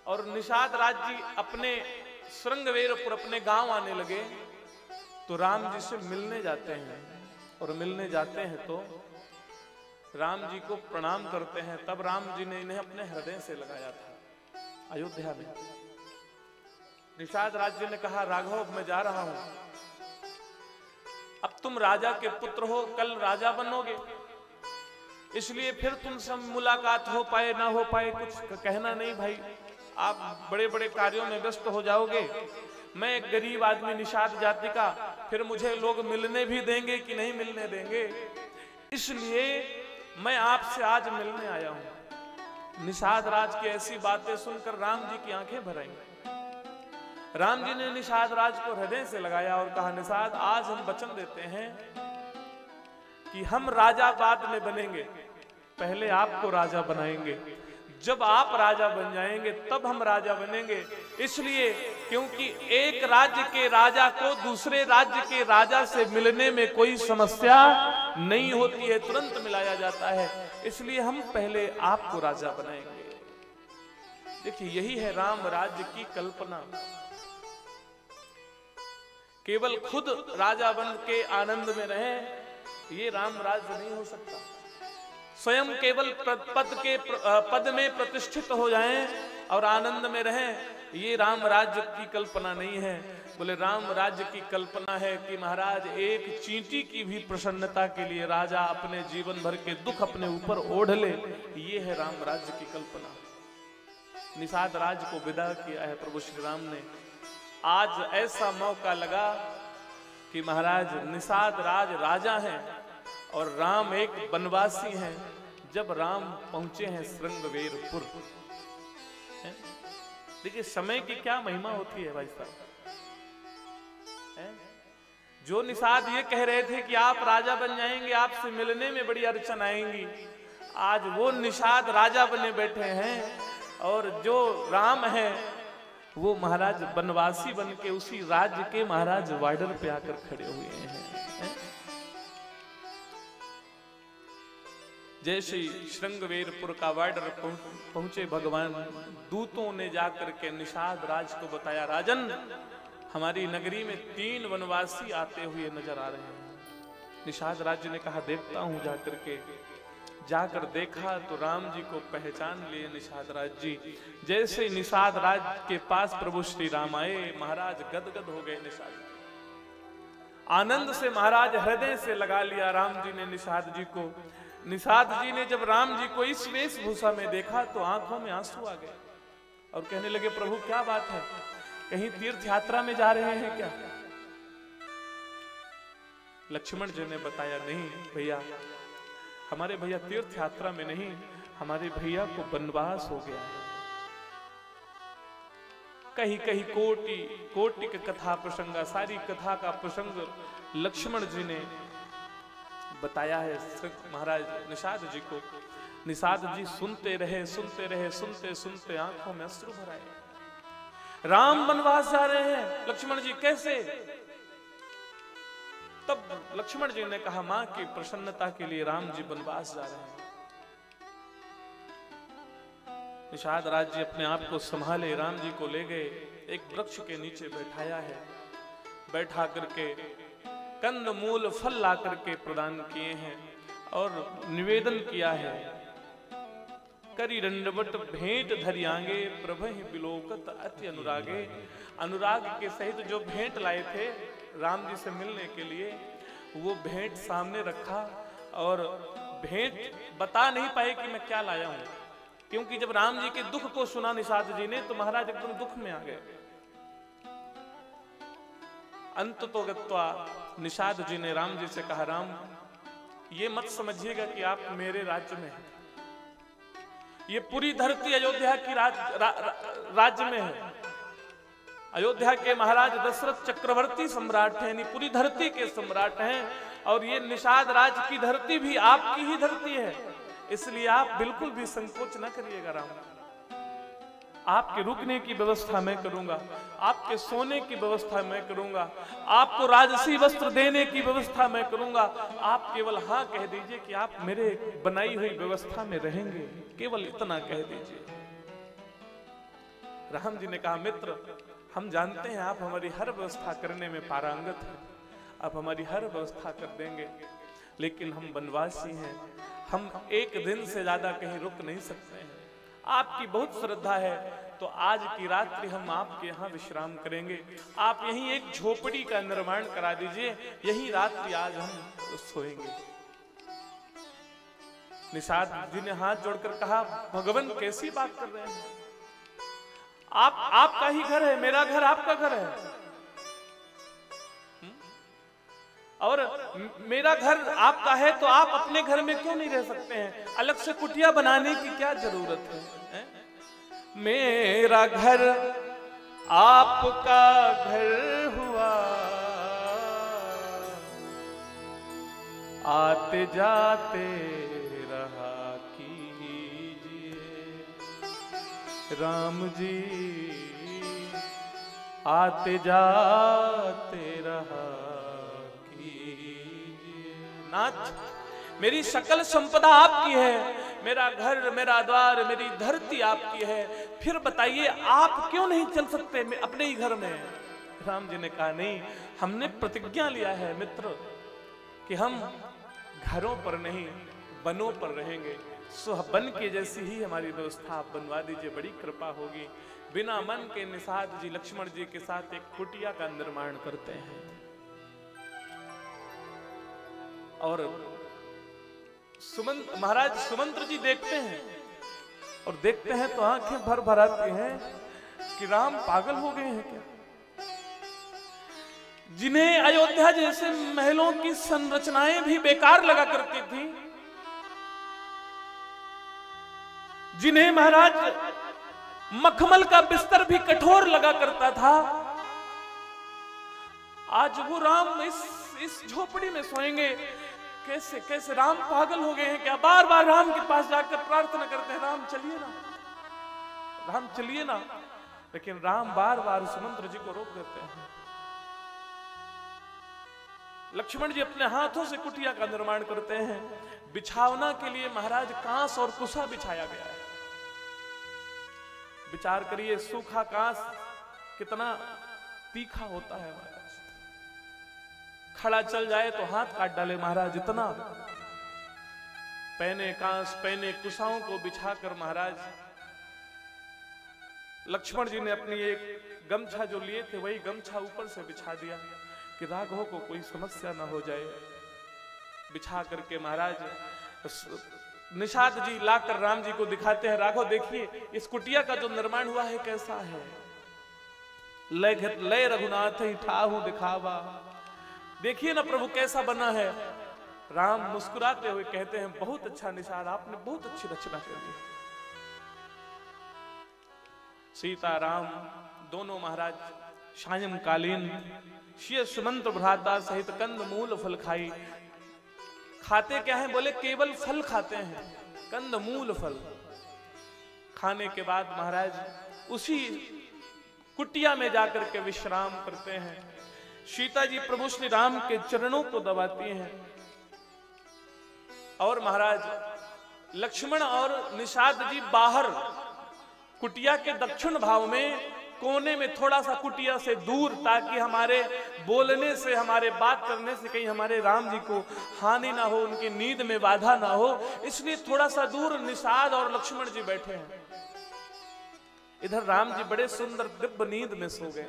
और निषाद राज जी अपने श्रृंगवेरपुर अपने गांव आने लगे, तो राम जी से मिलने जाते हैं। और मिलने जाते हैं तो राम जी को प्रणाम करते हैं। तब राम जी ने इन्हें अपने हृदय से लगाया था अयोध्या में। निषाद राज जी ने कहा, राघव मैं जा रहा हूं, अब तुम राजा के पुत्र हो, कल राजा बनोगे, इसलिए फिर तुमसे मुलाकात हो पाए ना हो पाए कुछ कहना नहीं भाई, आप बड़े बड़े कार्यों में व्यस्त हो जाओगे। मैं एक गरीब आदमी निषाद जाति का, फिर मुझे लोग मिलने भी देंगे कि नहीं मिलने देंगे, इसलिए मैं आपसे आज मिलने आया हूं। निषाद राज की ऐसी बातें सुनकर राम जी की आंखें भर आई। राम जी ने निषाद राज को हृदय से लगाया और कहा, निषाद आज हम वचन देते हैं कि हम राजा बाद में बनेंगे, पहले आपको राजा बनाएंगे। जब आप राजा बन जाएंगे तब हम राजा बनेंगे। इसलिए क्योंकि एक राज्य के राजा को दूसरे राज्य के राजा से मिलने में कोई समस्या नहीं होती है, तुरंत मिलाया जाता है, इसलिए हम पहले आपको राजा बनाएंगे। देखिए यही है राम राज्य की कल्पना। केवल खुद राजा बन के आनंद में रहे, ये राम राज्य नहीं हो सकता। स्वयं केवल पद में प्रतिष्ठित हो जाएं और आनंद में रहें, ये राम राज्य की कल्पना नहीं है। बोले राम राज्य की कल्पना है कि महाराज एक चींटी की भी प्रसन्नता के लिए राजा अपने जीवन भर के दुख अपने ऊपर ओढ़ ले, ये है राम राज्य की कल्पना। निषाद राज को विदा किया है प्रभु श्री राम ने। आज ऐसा मौका लगा कि महाराज निषाद राज राजा हैं और राम एक वनवासी हैं। जब राम पहुंचे हैं श्रृंगवेरपुर, देखिए समय की क्या महिमा होती है भाई साहब। जो निषाद ये कह रहे थे कि आप राजा बन जाएंगे, आपसे मिलने में बड़ी अड़चन आएंगी, आज वो निषाद राजा बने बैठे हैं और जो राम है वो महाराज वनवासी बन के उसी राज्य के महाराज बॉर्डर पे आकर खड़े हुए हैं। जैसे श्रृंगवेरपुर का बॉर्डर पहुंचे भगवान, दूतों ने जाकर के निषाद राज को बताया, राजन हमारी नगरी में 3 वनवासी आते हुए नजर आ रहे हैं। निषाद राज ने कहा देखता हूं जाकर के। जाकर देखा तो राम जी को पहचान लिए निषाद राज जी। जैसे निषाद राज के पास प्रभु श्री राम आए, महाराज गदगद हो गए। निषाद आनंद से महाराज हृदय से लगा लिया राम जी ने निषाद जी को। निषाद जी ने जब राम जी को इस वेशभूषा में देखा तो आंखों में आंसू आ गए और कहने लगे प्रभु क्या बात है, कहीं तीर्थ यात्रा में जा रहे हैं क्या? लक्ष्मण जी ने बताया नहीं भैया, हमारे भैया तीर्थ यात्रा में नहीं, हमारे भैया को वनवास हो गया है। कहीं कहीं कोटि कोटि की कथा प्रसंग, सारी कथा का प्रसंग लक्ष्मण जी ने बताया है महाराज निषाद जी को। निषाद जी सुनते रहे, सुनते रहे, सुनते सुनते आंखों में अश्रु भर आए। राम वनवास जा रहे हैं, लक्ष्मण जी कैसे? तब लक्ष्मण जी ने कहा मां की प्रसन्नता के लिए राम जी वनवास जा रहे हैं। निषाद राज जी अपने आप को संभाले, राम जी को ले गए, एक वृक्ष के नीचे बैठाया है। बैठा करके कंद मूल फल ला करके प्रदान किए हैं और निवेदन किया है, करी दंडवत भेंट धरियांगे प्रभहि बिलोकत अति अनुरागे। अनुराग के सहित जो भेंट लाए थे राम जी से मिलने के लिए, वो भेंट सामने रखा और भेंट बता नहीं पाए कि मैं क्या लाया हूं, क्योंकि जब राम जी के दुख को सुना निषाद जी ने तो महाराज एकदम दुख में आ गए। अंत तो गत्वा निषाद जी ने राम जी से कहा, राम ये मत समझिएगा कि आप मेरे राज्य में हैं, ये पूरी धरती अयोध्या की राज्य में है। अयोध्या के महाराज दशरथ चक्रवर्ती सम्राट हैं, पूरी धरती के सम्राट हैं और ये निषाद राज की धरती भी आपकी ही धरती है, इसलिए आप बिल्कुल भी संकोच न करिएगा। राम आपके रुकने की व्यवस्था मैं करूंगा, आपके सोने की व्यवस्था मैं करूंगा, आपको राजसी वस्त्र देने की व्यवस्था मैं करूंगा। आप केवल हाँ कह दीजिए कि आप मेरे बनाई हुई व्यवस्था में रहेंगे, केवल इतना कह दीजिए। राम जी ने कहा मित्र, हम जानते हैं आप हमारी हर व्यवस्था करने में पारंगत हैं, आप हमारी हर व्यवस्था कर देंगे, लेकिन हम वनवासी हैं, हम एक दिन से ज्यादा कहीं रुक नहीं सकते हैं। आपकी बहुत श्रद्धा है तो आज की रात्रि हम आपके यहाँ विश्राम करेंगे, आप यहीं एक झोपड़ी का निर्माण करा दीजिए, यही रात्रि आज हम सोएंगे। निषाद जी ने हाथ जोड़कर कहा, भगवान कैसी बात कर रहे हैं, आपका ही घर है, मेरा घर आपका घर है, और मेरा घर आपका है तो आप अपने घर में क्यों नहीं रह सकते हैं? अलग से कुटिया बनाने की क्या जरूरत है? मेरा घर आपका घर हुआ, आते जाते रहा कीजिए राम जी, आते जाते रहा नाथ। मेरी सकल संपदा आपकी है, मेरा घर, मेरा द्वार, मेरी धरती आपकी है, फिर बताइए आप क्यों नहीं चल सकते अपने ही घर में? राम जी ने कहा नहीं, हमने प्रतिज्ञा लिया है मित्र कि हम घरों पर नहीं वनों पर रहेंगे, सो वन के जैसी ही हमारी व्यवस्था आप बनवा दीजिए, बड़ी कृपा होगी। बिना मन के निषाद जी लक्ष्मण जी के साथ एक कुटिया का निर्माण करते हैं और महाराज सुमंत्र जी देखते हैं और देखते हैं तो आंखें भर भर आती हैं कि राम पागल हो गए हैं क्या? जिन्हें अयोध्या जैसे महलों की संरचनाएं भी बेकार लगा करती थी, जिन्हें महाराज मखमल का बिस्तर भी कठोर लगा करता था, आज वो राम इस झोपड़ी में सोएंगे। कैसे कैसे राम पागल हो गए हैं क्या? बार बार राम के पास जाकर प्रार्थना करते हैं, राम चलिए ना, राम चलिए ना, लेकिन राम बार बार सुमंत्र जी को रोक देते हैं। लक्ष्मण जी अपने हाथों से कुटिया का निर्माण करते हैं। बिछावना के लिए महाराज कांस और कुसा बिछाया गया है। विचार करिए, सूखा कांस कितना तीखा होता है महाराज, खड़ा चल जाए तो हाथ काट डाले महाराज। इतना पहने कांस पहने कुसाओं को बिछाकर महाराज लक्ष्मण जी ने अपनी एक गमछा जो लिए थे वही गमछा ऊपर से बिछा दिया कि राघव को कोई समस्या ना हो जाए। बिछा करके महाराज निषाद जी लाकर राम जी को दिखाते हैं, राघव देखिए इस कुटिया का जो निर्माण हुआ है कैसा है। लय रघुनाथ ही ठाहू दिखावा, देखिए ना प्रभु कैसा बना है। राम मुस्कुराते हुए कहते हैं, बहुत अच्छा निषाद, आपने बहुत अच्छी रचना कर दी। सीता राम दोनों महाराज सायंकालीन श्री सुमंत्र भ्राता सहित कंद मूल फल खाई। खाते क्या है? बोले केवल फल खाते हैं, कंद मूल फल। खाने के बाद महाराज उसी कुटिया में जाकर के विश्राम करते हैं। सीता जी प्रभु श्री राम के चरणों को दबाती हैं और महाराज लक्ष्मण और निषाद जी बाहर कुटिया के दक्षिण भाव में कोने में थोड़ा सा कुटिया से दूर, ताकि हमारे बोलने से हमारे बात करने से कहीं हमारे राम जी को हानि ना हो, उनकी नींद में बाधा ना हो, इसलिए थोड़ा सा दूर निषाद और लक्ष्मण जी बैठे हैं। इधर राम जी बड़े सुंदर दिव्य नींद में सो गए।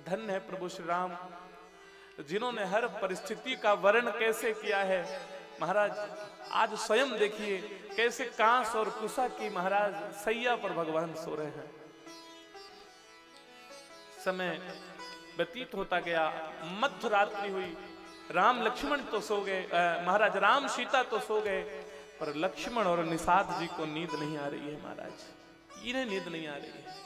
धन्य है प्रभु श्री राम जिन्होंने हर परिस्थिति का वर्णन कैसे किया है। महाराज आज स्वयं देखिए कैसे कांस और कुसा की महाराज सैया पर भगवान सो रहे हैं। समय व्यतीत होता गया, मध्य रात्रि हुई, राम लक्ष्मण तो सो गए, महाराज राम सीता तो सो गए, पर लक्ष्मण और निषाद जी को नींद नहीं आ रही है। महाराज इन्हें नींद नहीं आ रही है।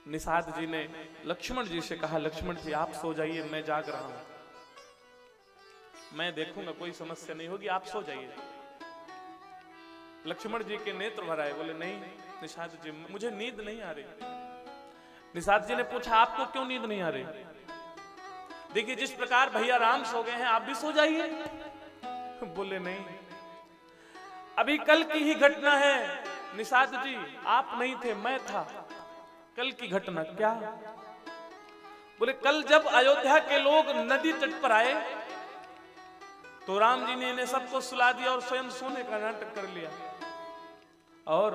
निषाद जी ने लक्ष्मण जी से कहा, लक्ष्मण जी आप सो जाइए, मैं जाग रहा हूं, मैं देखूंगा, कोई समस्या नहीं होगी, आप सो जाइए। लक्ष्मण जी के नेत्र भर आए, बोले नहीं निषाद जी मुझे नींद नहीं आ रही। निषाद जी ने पूछा आपको क्यों नींद नहीं आ रही? देखिए जिस प्रकार भैया राम सो गए हैं आप भी सो जाइए। बोले नहीं, अभी कल की ही घटना है निषाद जी, आप नहीं थे मैं था। कल की घटना क्या? बोले कल जब अयोध्या के लोग नदी तट पर आए तो राम जी ने इन्हें सबको सुला दिया और स्वयं सोने का नाटक कर लिया, और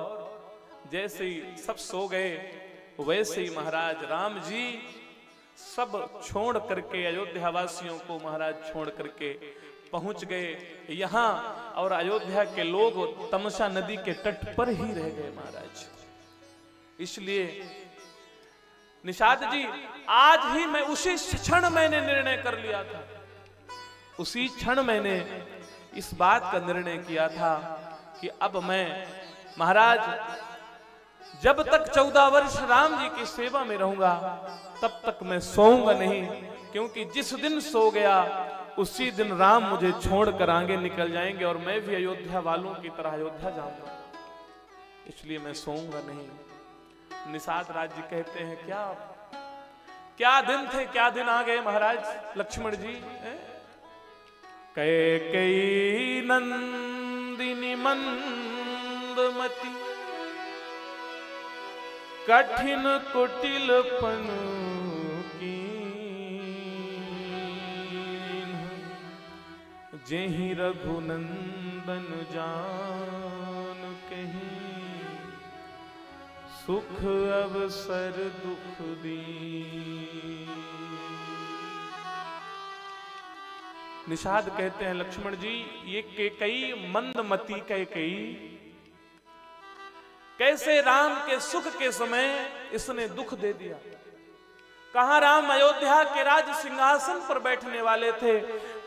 जैसे ही सब सो गए वैसे ही महाराज राम जी सब छोड़ करके अयोध्या वासियों को महाराज छोड़ करके पहुंच गए यहां, और अयोध्या के लोग तमसा नदी के तट पर ही रह गए महाराज। इसलिए निषाद जी आज ही मैं उसी क्षण मैंने निर्णय कर लिया था, उसी क्षण मैंने इस बात का निर्णय किया था कि अब मैं महाराज जब तक 14 वर्ष राम जी की सेवा में रहूंगा तब तक मैं सोऊंगा नहीं, क्योंकि जिस दिन सो गया उसी दिन राम मुझे छोड़कर आगे निकल जाएंगे और मैं भी अयोध्या वालों की तरह अयोध्या जाऊंगा, इसलिए मैं सोऊंगा नहीं। निषाद राज जी कहते हैं क्या दिन थे, क्या दिन आ गए महाराज लक्ष्मण जी। कैकेयी नंदिनी मंदमती कठिन कुटिलपन की जेहि रघुनंदन जान कहीं सुख अवसर दुख दी। निषाद कहते हैं लक्ष्मण जी, ये कैकेयी मंदमती कैकेयी कैसे राम के सुख के समय इसने दुख दे दिया। कहां राम अयोध्या के राज सिंहासन पर बैठने वाले थे,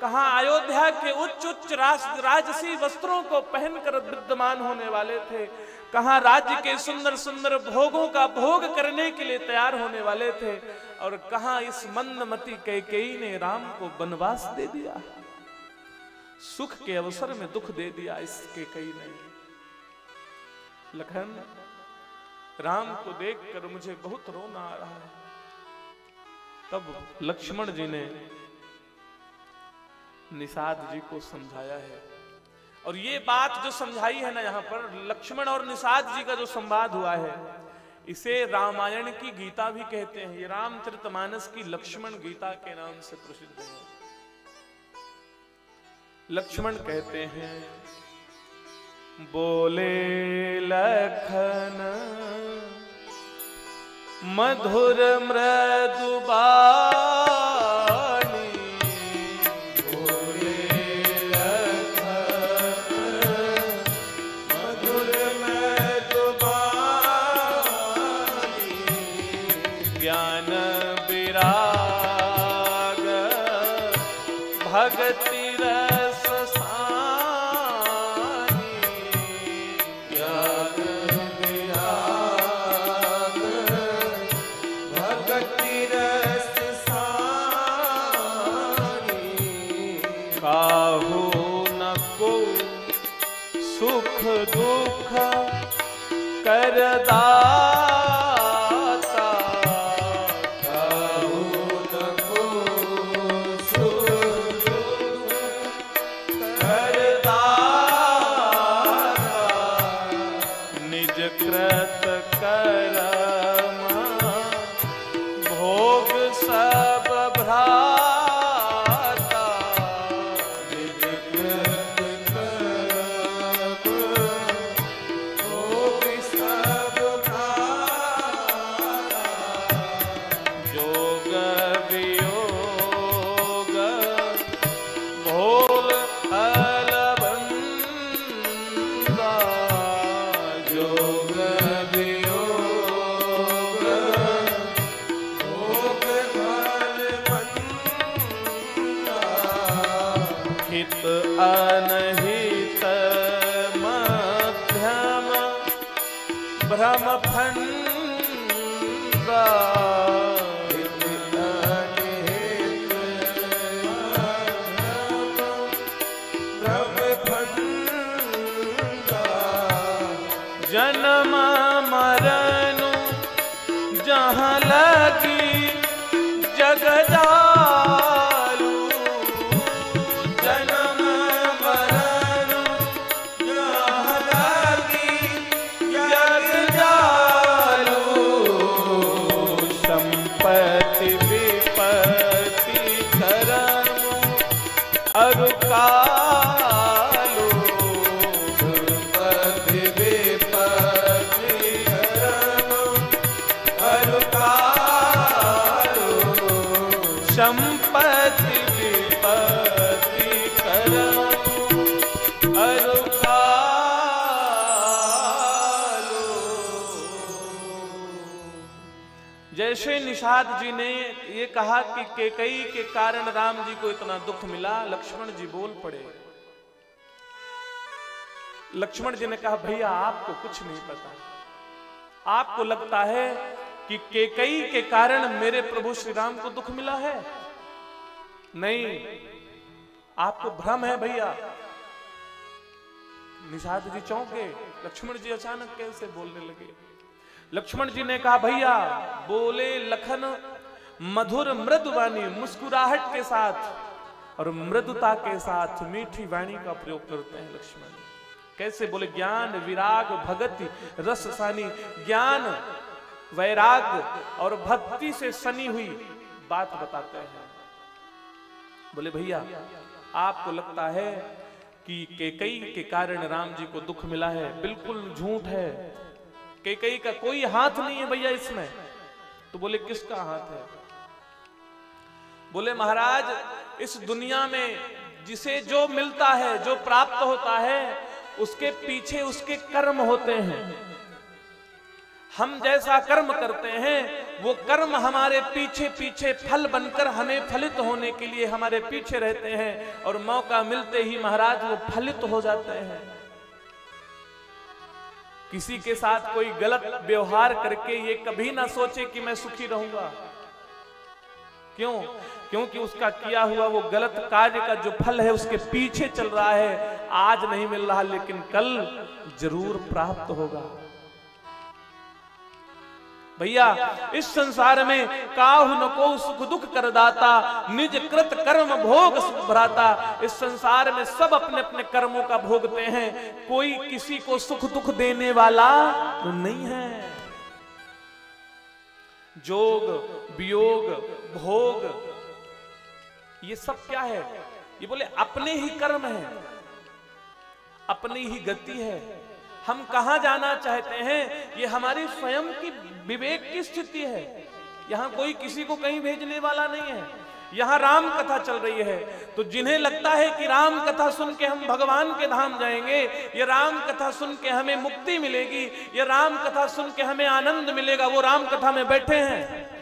कहां अयोध्या के उच्च उच्च राजसी वस्त्रों को पहनकर विद्यमान होने वाले थे, कहां राज्य के सुंदर सुंदर भोगों का भोग करने के लिए तैयार होने वाले थे, और कहां इस मंदमती कैकेयी ने राम को वनवास दे दिया, सुख के अवसर में दुख दे दिया इस कैकेयी ने। लखन, राम को देखकर मुझे बहुत रोना आ रहा है। तब लक्ष्मण जी ने निषाद जी को समझाया है, और ये बात जो समझाई है ना यहाँ पर लक्ष्मण और निषाद जी का जो संवाद हुआ है, इसे रामायण की गीता भी कहते हैं। ये रामचरितमानस की लक्ष्मण गीता के नाम से प्रसिद्ध है। लक्ष्मण कहते हैं, बोले लखन मधुर मृदु बाणी, बोले लखन मधुर मृदु बाणी, ज्ञान विराग भगति रस सानी, ज्ञान विराग भगति रस सानी, काहू न को सुख दुख करदा अनहित मध्यम भ्रम फंदा, अनहित भ्रम फंदा, जन्म मरण जहाँ लगी जगदा संपत्ति विपत्ति करम अरुकालो। जैसे निषाद जी ने ये कहा कि कैकेयी के कारण राम जी को इतना दुख मिला, लक्ष्मण जी बोल पड़े। लक्ष्मण जी ने कहा, भैया आपको कुछ नहीं पता, आपको लगता है कि कैकेयी के कारण मेरे प्रभु श्री राम को दुख मिला है। नहीं, आपको भ्रम है भैया। निषाद जी चौंके, लक्ष्मण जी अचानक कैसे बोलने लगे। लक्ष्मण जी ने कहा, भैया बोले लखन मधुर मृदु वाणी, मुस्कुराहट के साथ और मृदुता के साथ मीठी वाणी का प्रयोग करते हैं लक्ष्मण। कैसे बोले, ज्ञान विराग भगति रस सानी, ज्ञान वैराग्य और भक्ति से सनी हुई बात बताते हैं। बोले भैया आपको लगता है कि कैकेयी के कारण राम जी को दुख मिला है, बिल्कुल झूठ है। कैकेयी का कोई हाथ नहीं है भैया इसमें। तो बोले किसका हाथ है? बोले महाराज इस दुनिया में जिसे जो मिलता है, जो प्राप्त होता है, उसके पीछे उसके कर्म होते हैं। हम जैसा कर्म करते हैं वो कर्म हमारे पीछे पीछे फल बनकर हमें फलित होने के लिए हमारे पीछे रहते हैं, और मौका मिलते ही महाराज वो फलित हो जाते हैं। किसी के साथ कोई गलत व्यवहार करके ये कभी ना सोचे कि मैं सुखी रहूंगा। क्यों? क्योंकि उसका किया हुआ वो गलत कार्य का जो फल है उसके पीछे चल रहा है। आज नहीं मिल रहा लेकिन कल जरूर प्राप्त होगा। भैया इस संसार में काहु न को सुख दुख कर दाता, निज कृत कर्म भोग भ्राता। इस संसार में सब अपने अपने कर्मों का भोगते हैं, कोई किसी को सुख दुख देने वाला तो नहीं है। जोग वियोग भोग ये सब क्या है? ये बोले अपने ही कर्म है, अपनी ही गति है। हम कहां जाना चाहते हैं ये हमारी स्वयं की विवेक की स्थिति है। यहां कोई किसी को कहीं भेजने वाला नहीं है। यहां राम कथा चल रही है, तो जिन्हें लगता है कि राम कथा सुन के हम भगवान के धाम जाएंगे, ये राम कथा सुन के हमें मुक्ति मिलेगी, ये राम कथा सुन के हमें आनंद मिलेगा, वो राम कथा में बैठे हैं।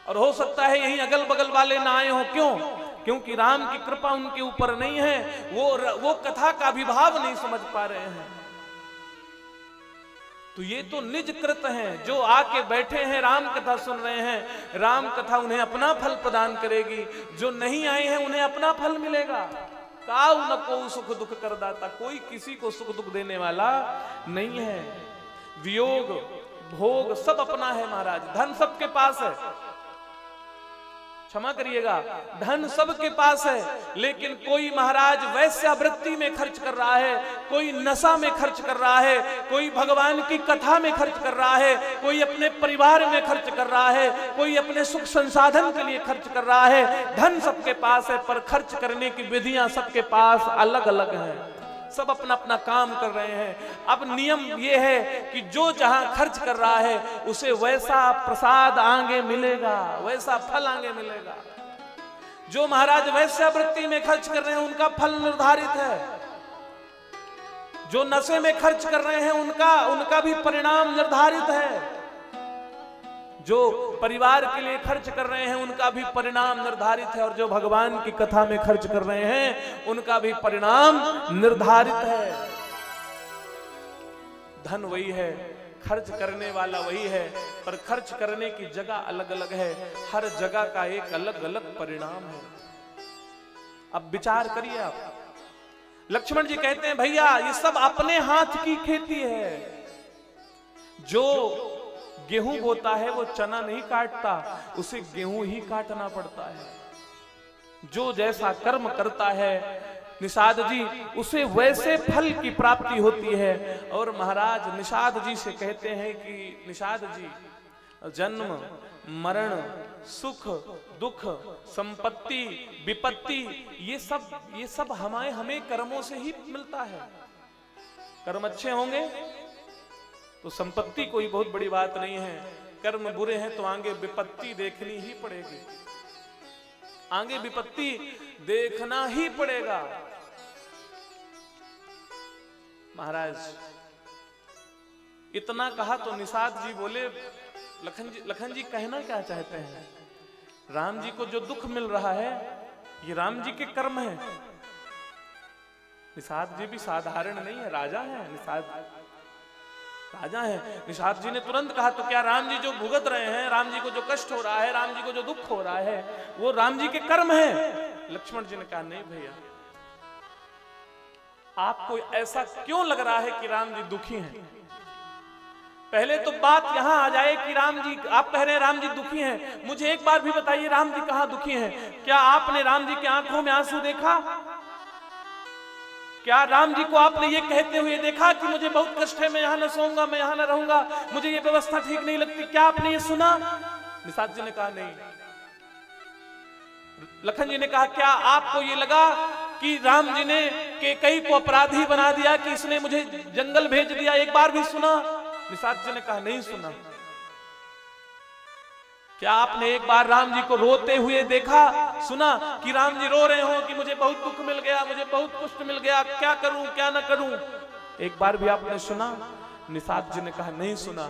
और हो सकता है यहीं अगल बगल वाले ना आए हो। क्यों? क्योंकि राम की कृपा उनके ऊपर नहीं है, वो कथा का विभाव नहीं समझ पा रहे हैं। तो ये तो निज कृत हैं, जो आके बैठे हैं राम कथा सुन रहे हैं, राम कथा उन्हें अपना फल प्रदान करेगी। जो नहीं आए हैं उन्हें अपना फल मिलेगा। काहु न को सुख दुख कर दाता, कोई किसी को सुख दुख देने वाला नहीं है। वियोग भोग सब अपना है महाराज। धन सबके पास है, क्षमा करिएगा, धन सबके पास है, लेकिन कोई महाराज वैश्यावृत्ति में खर्च कर रहा है, कोई नशा में खर्च कर रहा है, कोई भगवान की कथा में खर्च कर रहा है, कोई अपने परिवार में खर्च कर रहा है, कोई अपने सुख संसाधन के लिए खर्च कर रहा है। धन सबके पास है, पर खर्च करने की विधियां सबके पास अलग अलग हैं। सब अपना अपना काम कर रहे हैं। अब नियम ये है कि जो जहां खर्च कर रहा है उसे वैसा प्रसाद आगे मिलेगा, वैसा फल आगे मिलेगा। जो महाराज वैश्यावृत्ति में खर्च कर रहे हैं उनका फल निर्धारित है, जो नशे में खर्च कर रहे हैं उनका भी परिणाम निर्धारित है, जो परिवार के लिए खर्च कर रहे हैं उनका भी परिणाम निर्धारित है, और जो भगवान की कथा में खर्च कर रहे हैं उनका भी परिणाम निर्धारित है। धन वही है, खर्च करने वाला वही है, पर खर्च करने की जगह अलग अलग है। हर जगह का एक अलग अलग परिणाम है। अब विचार करिए आप। लक्ष्मण जी कहते हैं भैया ये सब अपने हाथ की खेती है। जो गेहूं बोता है वो चना नहीं काटता, उसे गेहूं ही काटना पड़ता है। जो जैसा कर्म करता है निषाद जी उसे वैसे फल की प्राप्ति होती है। और महाराज निषाद जी से कहते हैं कि निषाद जी जन्म मरण सुख दुख संपत्ति विपत्ति ये सब हमें कर्मों से ही मिलता है। कर्म अच्छे होंगे तो संपत्ति कोई बहुत बड़ी बात नहीं है, कर्म बुरे हैं तो आगे विपत्ति देखनी ही पड़ेगी, आगे विपत्ति देखना ही पड़ेगा। महाराज इतना कहा तो निषाद जी बोले लखन जी कहना क्या चाहते हैं? राम जी को जो दुख मिल रहा है ये राम जी के कर्म है। निषाद जी भी साधारण नहीं है, राजा है। निषाद राजा है। निषाद जी ने तुरंत कहा तो क्या राम जी जो भुगत रहे हैं, राम जी को जो कष्ट हो रहा है, राम जी को जो दुख हो रहा है वो राम जी के कर्म है? लक्ष्मण जी ने कहा नहीं भैया, आपको ऐसा क्यों लग रहा है कि राम जी दुखी हैं? पहले तो बात यहां आ जाए कि राम जी, आप कह रहे हैं राम जी दुखी हैं, मुझे एक बार भी बताइए राम जी कहां दुखी हैं? क्या आपने राम जी की आंखों में आंसू देखा? क्या राम जी को आपने ये कहते हुए देखा कि मुझे बहुत कष्ट है, मैं यहाँ न सोऊंगा, मैं यहाँ न रहूंगा, मुझे ये व्यवस्था ठीक नहीं लगती? क्या आपने ये सुना? निषाद जी ने कहा नहीं। लखन जी ने कहा क्या आपको ये लगा कि राम जी ने कैकेयी को अपराधी बना दिया, कि इसने मुझे जंगल भेज दिया? एक बार भी सुना? निषाद जी ने कहा नहीं सुना। क्या आपने एक बार राम जी को रोते हुए देखा, सुना कि राम जी रो रहे हो कि मुझे बहुत दुख मिल गया, मुझे बहुत कष्ट मिल गया, क्या करूं क्या ना करूं? एक बार भी आपने सुना? निषाद जी ने कहा नहीं सुना।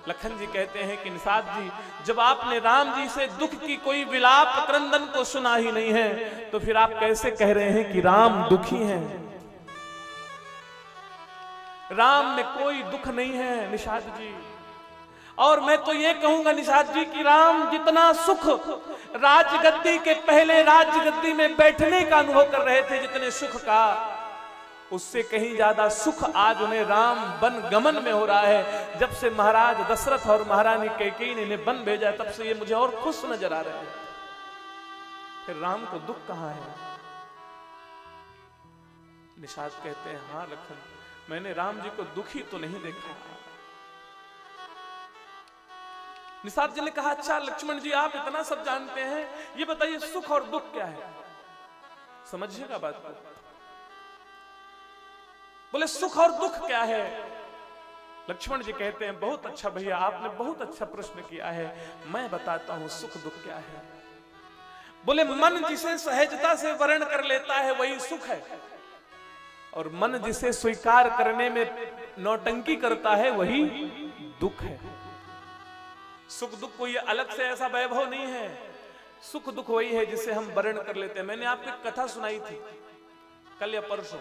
लखन जी कहते हैं कि निषाद जी, जब आपने राम जी से दुख की कोई विलाप क्रंदन को सुना ही नहीं है, तो फिर आप कैसे कह रहे हैं कि राम दुखी हैं? राम में कोई दुख नहीं है निषाद जी। और मैं तो ये कहूंगा निषाद जी कि राम जितना सुख राजगद्दी के पहले राजगद्दी में बैठने का अनुभव कर रहे थे, जितने सुख का, उससे कहीं ज्यादा सुख आज उन्हें राम वन गमन में हो रहा है। जब से महाराज दशरथ और महारानी कैकेयी ने इन्हें वन भेजा, तब से ये मुझे और खुश नजर आ रहे हैं। फिर राम को दुख कहां है? निषाद कहते हैं हाँ लखन, मैंने राम जी को दुखी तो नहीं देखा। निषाद जी ने कहा अच्छा लक्ष्मण जी, आप इतना सब जानते हैं, ये बताइए सुख और दुख क्या है? समझिएगा बात को। बोले सुख और दुख क्या है? लक्ष्मण जी कहते हैं बहुत अच्छा भैया, आपने बहुत अच्छा प्रश्न किया है, मैं बताता हूं सुख दुख क्या है। बोले मन जिसे सहजता से वर्ण कर लेता है वही सुख है, और मन जिसे स्वीकार करने में नौटंकी करता है वही दुख है। सुख दुख कोई अलग से ऐसा वैभव नहीं है, सुख दुख वही है जिसे हम वर्ण कर लेते हैं। मैंने आपको एक कथा सुनाई थी कल या परसों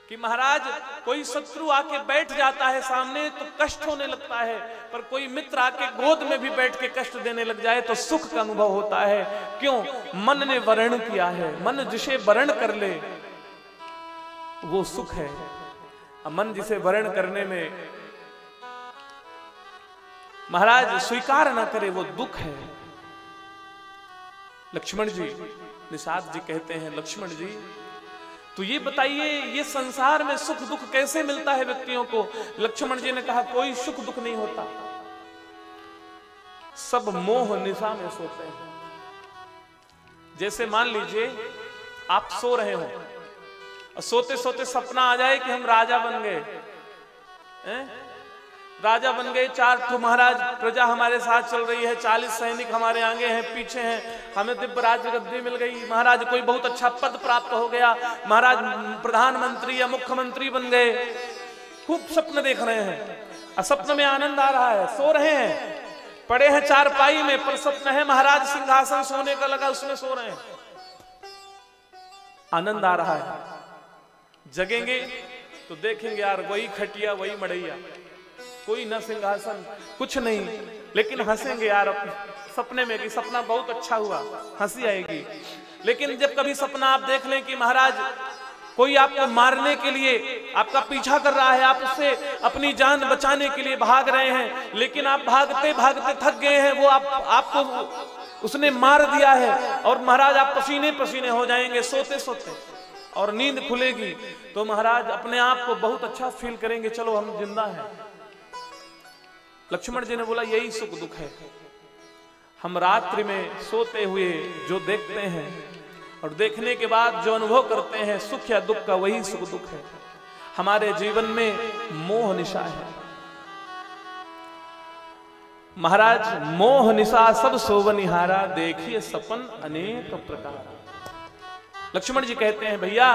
कि महाराज कोई शत्रु आके बैठ जाता है सामने तो कष्ट होने लगता है, पर कोई मित्र आके गोद में भी बैठ के कष्ट देने लग जाए तो सुख का अनुभव होता है। क्यों? मन ने वर्ण किया है। मन जिसे वर्ण कर ले वो सुख है, मन जिसे वर्ण करने में महाराज स्वीकार ना करे वो दुख है। लक्ष्मण जी, निषाद जी कहते हैं लक्ष्मण जी तो ये बताइए ये संसार में सुख दुख कैसे मिलता है व्यक्तियों को? लक्ष्मण जी ने कहा कोई सुख दुख नहीं होता, सब मोह निशा में सोते हैं। जैसे मान लीजिए आप सो रहे हो और सोते सोते सपना आ जाए कि हम राजा बन गए, राजा बन गए, 4 महाराज प्रजा हमारे साथ चल रही है, 40 सैनिक हमारे आगे हैं पीछे हैं, हमें दिव्य राज्य गद्दी मिल गई, महाराज कोई बहुत अच्छा पद प्राप्त हो गया, महाराज प्रधानमंत्री या मुख्यमंत्री बन गए, खूब सपने देख रहे हैं और सपने में आनंद आ रहा है, सो रहे हैं, पड़े हैं चारपाई में, पर सपना है महाराज सिंहासन सोने का लगा उसमें सो रहे हैं, आनंद आ रहा है। जगेंगे तो देखेंगे यार वही खटिया वही मड़ैया, कोई न सिंहासन कुछ नहीं, लेकिन हंसेंगे यार सपने में कि सपना बहुत अच्छा हुआ, हंसी आएगी। लेकिन जब कभी सपना आप देख लें कि महाराज कोई आपको मारने के लिए आपका पीछा कर रहा है, आप उससे अपनी जान बचाने के लिए भाग रहे हैं, लेकिन आप भागते भागते थक गए हैं, वो आपको उसने मार दिया है और महाराज आप पसीने पसीने हो जाएंगे सोते सोते, और नींद खुलेगी तो महाराज अपने आप को बहुत अच्छा फील करेंगे, चलो हम जिंदा हैं। लक्ष्मण जी ने बोला यही सुख दुख है। हम रात्रि में सोते हुए जो देखते हैं और देखने के बाद जो अनुभव करते हैं सुख या दुख का, वही सुख दुख है। हमारे जीवन में मोह निशा है महाराज, मोह निशा सब सोवनिहारा, देखिए सपन अनेक प्रकार। लक्ष्मण जी कहते हैं भैया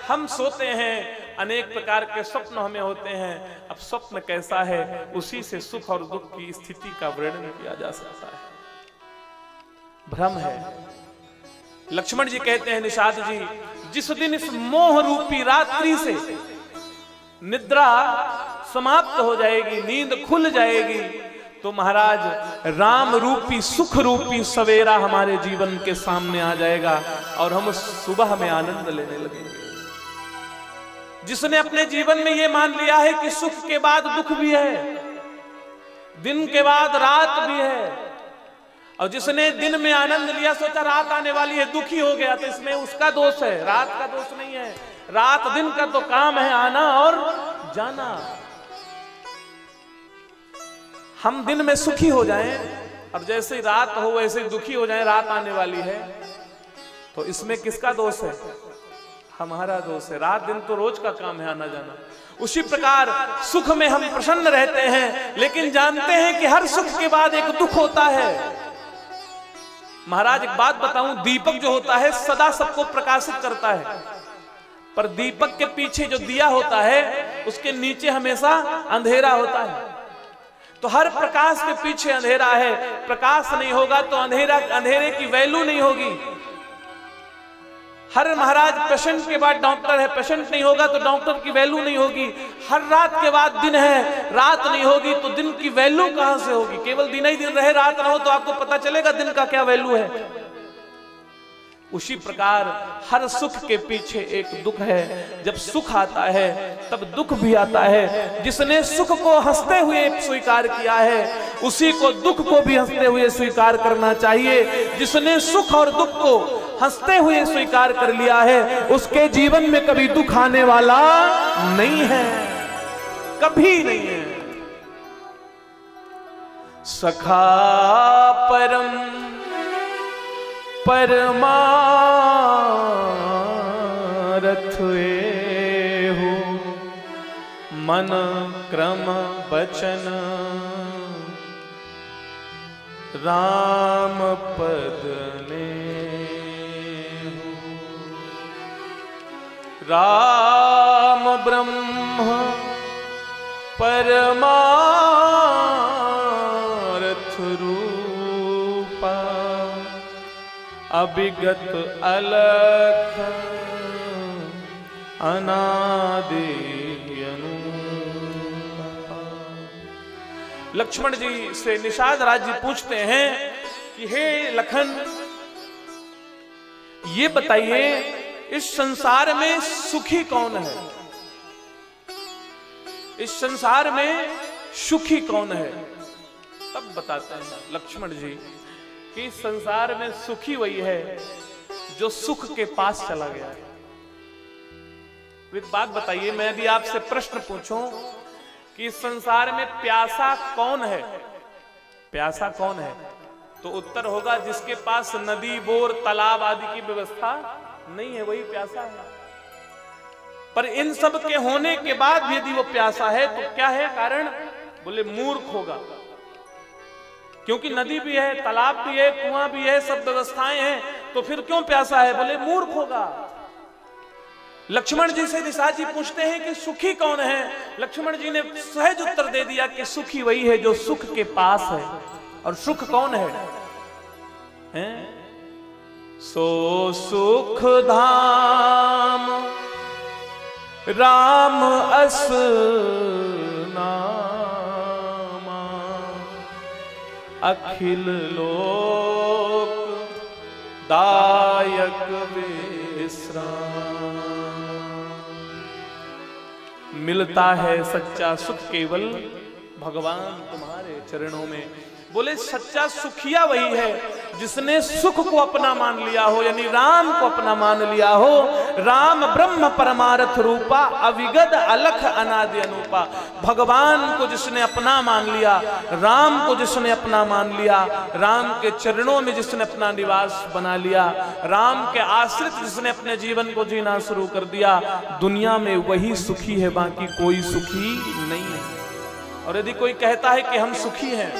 हम सोते हैं, अनेक प्रकार के स्वप्न हमें होते हैं, अब स्वप्न कैसा है उसी से सुख और दुख की स्थिति का वर्णन किया जा सकता है, भ्रम है। लक्ष्मण जी कहते हैं निषाद जी जिस दिन इस मोह रूपी रात्रि से निद्रा समाप्त हो जाएगी, नींद खुल जाएगी, तो महाराज राम रूपी सुख रूपी सवेरा हमारे जीवन के सामने आ जाएगा और हम उस सुबह में आनंद लेने लगेंगे। जिसने अपने जीवन में यह मान लिया है कि सुख के बाद दुख भी है, दिन के बाद रात भी है, और जिसने दिन में आनंद लिया सोचा रात आने वाली है दुखी हो गया, तो इसमें उसका दोष है, रात का दोष नहीं है। रात दिन का तो काम है आना और जाना। हम दिन में सुखी हो जाएं और जैसे ही रात हो वैसे ही दुखी हो जाएं, रात आने वाली है, तो इसमें किसका दोष है? हमारा दोष है। रात दिन तो रोज का काम है आना जाना। उसी प्रकार सुख में हम प्रसन्न रहते हैं, लेकिन जानते हैं कि हर सुख के बाद एक दुख होता है। महाराज एक बात बताऊं, दीपक जो होता है सदा सबको प्रकाशित करता है, पर दीपक के पीछे जो दिया होता है उसके नीचे हमेशा अंधेरा होता है। तो हर प्रकाश के पीछे अंधेरा है। प्रकाश नहीं होगा तो अंधेरे की वैल्यू नहीं होगी। हर महाराज पेशेंट के बाद डॉक्टर है, पेशेंट नहीं होगा तो डॉक्टर की वैल्यू नहीं होगी। हर रात के बाद दिन है, रात नहीं होगी तो दिन की वैल्यू कहां से होगी? केवल दिन ही दिन रहे, रात ना हो तो आपको पता चलेगा दिन का क्या वैल्यू है। उसी प्रकार हर सुख के पीछे एक दुख है। जब सुख आता है तब दुख भी आता है। जिसने सुख को हंसते हुए स्वीकार किया है उसी को दुख को भी हंसते हुए स्वीकार करना चाहिए। जिसने सुख और दुख को हंसते हुए स्वीकार कर लिया है उसके जीवन में कभी दुख आने वाला नहीं है, कभी नहीं है। सखा परम परमारथ एहु मन क्रम बचन राम पद नेहु। राम ब्रह्म परमारथ रूपा अभिगत अलख अनादि अनुपा। लक्ष्मण जी से निषाद राज जी पूछते हैं कि हे लखन, ये बताइए इस संसार में सुखी कौन है? इस संसार में सुखी कौन है? तब बताते हैं लक्ष्मण जी कि इस संसार में सुखी वही है जो सुख के पास चला गया है। एक बात बताइए, मैं यदि आपसे प्रश्न पूछूं कि इस संसार में प्यासा कौन है, प्यासा कौन है, तो उत्तर होगा जिसके पास नदी बोर तालाब आदि की व्यवस्था नहीं है, वही प्यासा है। पर इन सब के होने के बाद भी यदि वो प्यासा है तो क्या है कारण? बोले मूर्ख होगा। क्योंकि नदी भी है, तालाब भी है, कुआं भी है, सब व्यवस्थाएं हैं, तो फिर क्यों प्यासा है? बोले मूर्ख होगा। लक्ष्मण जी से निषाद जी पूछते हैं कि सुखी कौन है? लक्ष्मण जी ने सहज उत्तर दे दिया कि सुखी वही है जो सुख के पास है। और सुख कौन है? सो सुख धाम राम अस नामा अखिल लोक दायक विश्राम। मिलता है सच्चा सुख केवल भगवान तुम्हारे चरणों में। बोले सच्चा सुखिया वही है जिसने सुख को अपना मान लिया हो, यानी राम को अपना मान लिया हो। राम ब्रह्म परमारथ रूपा अविगत अलख अनादि अनुपा। भगवान को जिसने अपना मान लिया, राम को जिसने अपना मान लिया, राम के चरणों में जिसने अपना निवास बना लिया, राम के आश्रित जिसने अपने जीवन को जीना शुरू कर दिया, दुनिया में वही सुखी है, बाकी कोई सुखी नहीं है। और यदि कोई कहता है कि हम सुखी हैं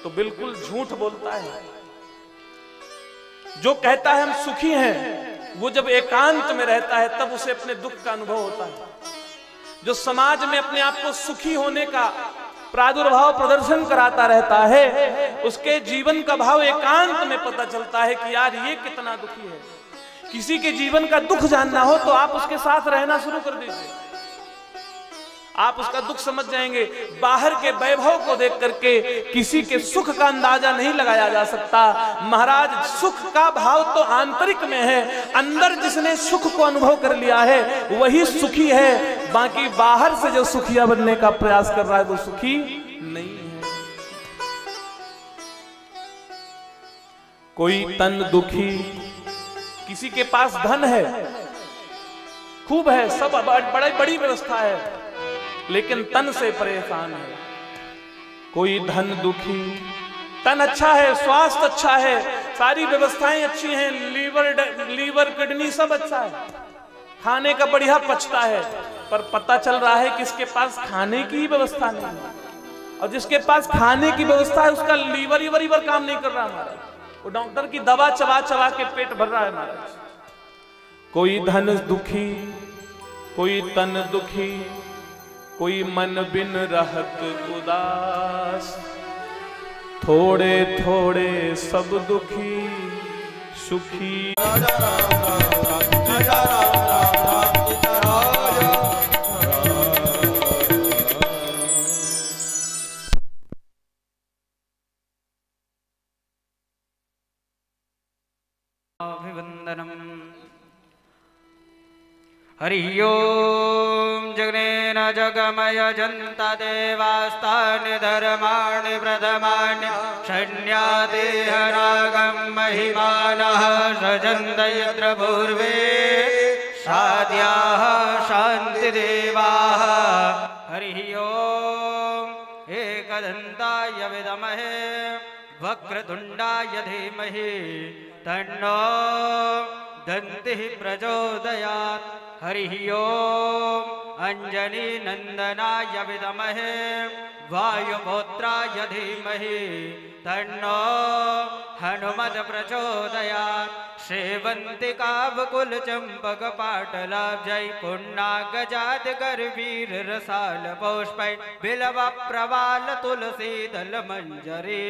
तो बिल्कुल झूठ बोलता है। जो कहता है हम सुखी हैं वो जब एकांत में रहता है तब उसे अपने दुख का अनुभव होता है। जो समाज में अपने आप को सुखी होने का प्रादुर्भाव प्रदर्शन कराता रहता है उसके जीवन का भाव एकांत में पता चलता है कि यार ये कितना दुखी है। किसी के जीवन का दुख जानना हो तो आप उसके साथ रहना शुरू कर दीजिए, आप उसका दुख समझ जाएंगे। बाहर के वैभव को देख करके किसी के सुख का अंदाजा नहीं लगाया जा सकता। महाराज सुख का भाव तो आंतरिक में है, अंदर जिसने सुख को अनुभव कर लिया है वही सुखी है, बाकी बाहर से जो सुखिया बनने का प्रयास कर रहा है वो सुखी नहीं है। कोई तन दुखी, किसी के पास धन है खूब है, सब बड़ी बड़ी व्यवस्था है, लेकिन तन से परेशान है। कोई धन दुखी, तन अच्छा है, स्वास्थ्य अच्छा है, सारी व्यवस्थाएं अच्छी हैं, लीवर किडनी सब अच्छा है, खाने का बढ़िया पचता है, पर पता चल रहा है कि इसके पास खाने की ही व्यवस्था नहीं है। और जिसके पास खाने की व्यवस्था है उसका लीवर काम नहीं कर रहा महाराज, वो डॉक्टर की दवा चबा चबा के पेट भर रहा है महाराज। कोई धन दुखी, कोई तन दुखी, कोई मन बिन रहत उदास, थोड़े थोड़े सब दुखी सुखी। अभिवंदनम्। हरि ओम। जगनेन जगमय जन्ता देवास्तानि धर्माणि प्रथमानि षण्यादेहरागं महिमानः सजन्त यत्र पूर्वे साध्याः शान्तिदेवाः। हरि ओम। एकदन्ताय विद्महे वक्रतुण्डाय धीमहि तन्नो दन्तिः प्रचोदयात्। हरि ओम। अंजनी नंदनाय विद्महे वायुपुत्राय धीमहि तन्नो हनुमत् प्रचोदयात्। सेवन्तिकावकुल चंपक पाटलाब्जै पुण्णागजादिकर वीर रसाल पुष्पै बिल्व प्रवाल तुलसी दल मंजरी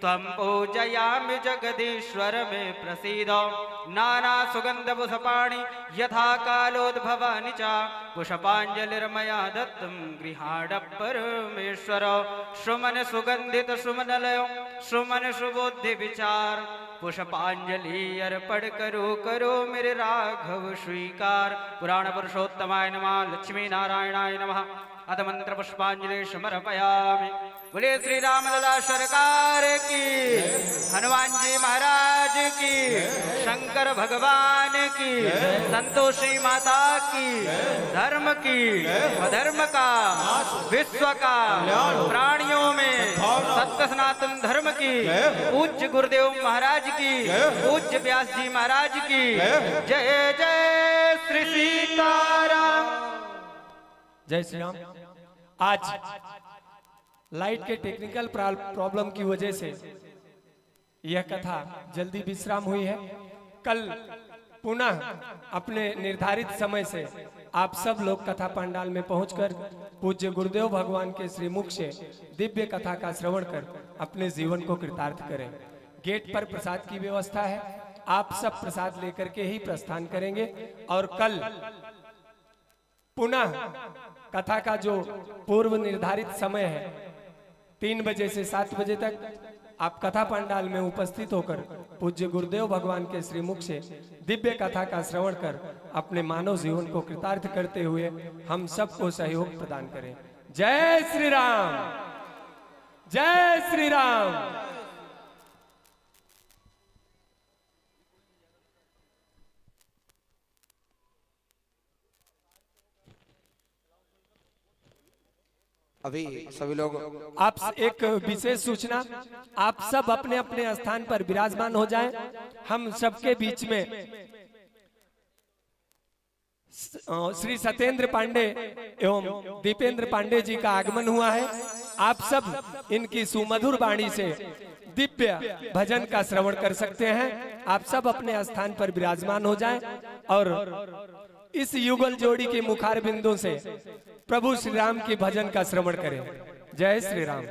त्वं पूजयामि जगदीश्वर मे प्रसीद। नाना सुगंध पुष्पाणि यथा कालोद्भवानि च पुष्पांजलिर्मया दत्तं गृहाण परमेश्वर। सुमन सुगंधित सुमनलयो सुमन सुबुद्धि विचार पुष्पांजलि अर्पण करो करो मेरे राघव स्वीकार। पुराण पुरुषोत्तमाय नमः। लक्ष्मी नारायणाय नमः। अथ मंत्र पुष्पांजलि समर्पयामि। बोले श्री रामलला सरकार की, हनुमान जी महाराज की, शंकर भगवान की, संतोषी माता की, धर्म की, अधर्म का, विश्व का, प्राणियों में सत्य सनातन धर्म की, पूज्य गुरुदेव महाराज की, पूज्य व्यास जी महाराज की जय जय श्री सीताराम। जय श्री राम। आज लाइट के टेक्निकल प्रॉब्लम की वजह से यह कथा जल्दी विश्राम हुई है। कल पुनः अपने निर्धारित समय से आप सब लोग कथा पंडाल में पहुंचकर पूज्य गुरुदेव भगवान के श्रीमुख से दिव्य कथा का श्रवण कर अपने जीवन को कृतार्थ करें। गेट पर प्रसाद की व्यवस्था है, आप सब प्रसाद लेकर के ही प्रस्थान करेंगे। और कल पुनः कथा का जो पूर्व निर्धारित समय है 3 बजे से 7 बजे तक आप कथा पंडाल में उपस्थित होकर पूज्य गुरुदेव भगवान के श्रीमुख से दिव्य कथा का श्रवण कर अपने मानव जीवन को कृतार्थ करते हुए हम सबको सहयोग प्रदान करें। जय श्री राम, जय श्री राम। अभी सभी लोग आप एक विशेष सूचना, आप सब अपने अपने स्थान पर विराजमान हो जाएं। हम सबके बीच में श्री सत्येंद्र पांडे एवं दीपेंद्र पांडे जी का आगमन हुआ है। आप सब इनकी सुमधुर वाणी से दिव्य भजन का श्रवण कर सकते हैं। आप सब अपने स्थान पर विराजमान हो जाएं और इस युगल जोड़ी के मुखार बिंदु से प्रभु श्री राम के भजन का श्रवण करें। जय श्री राम।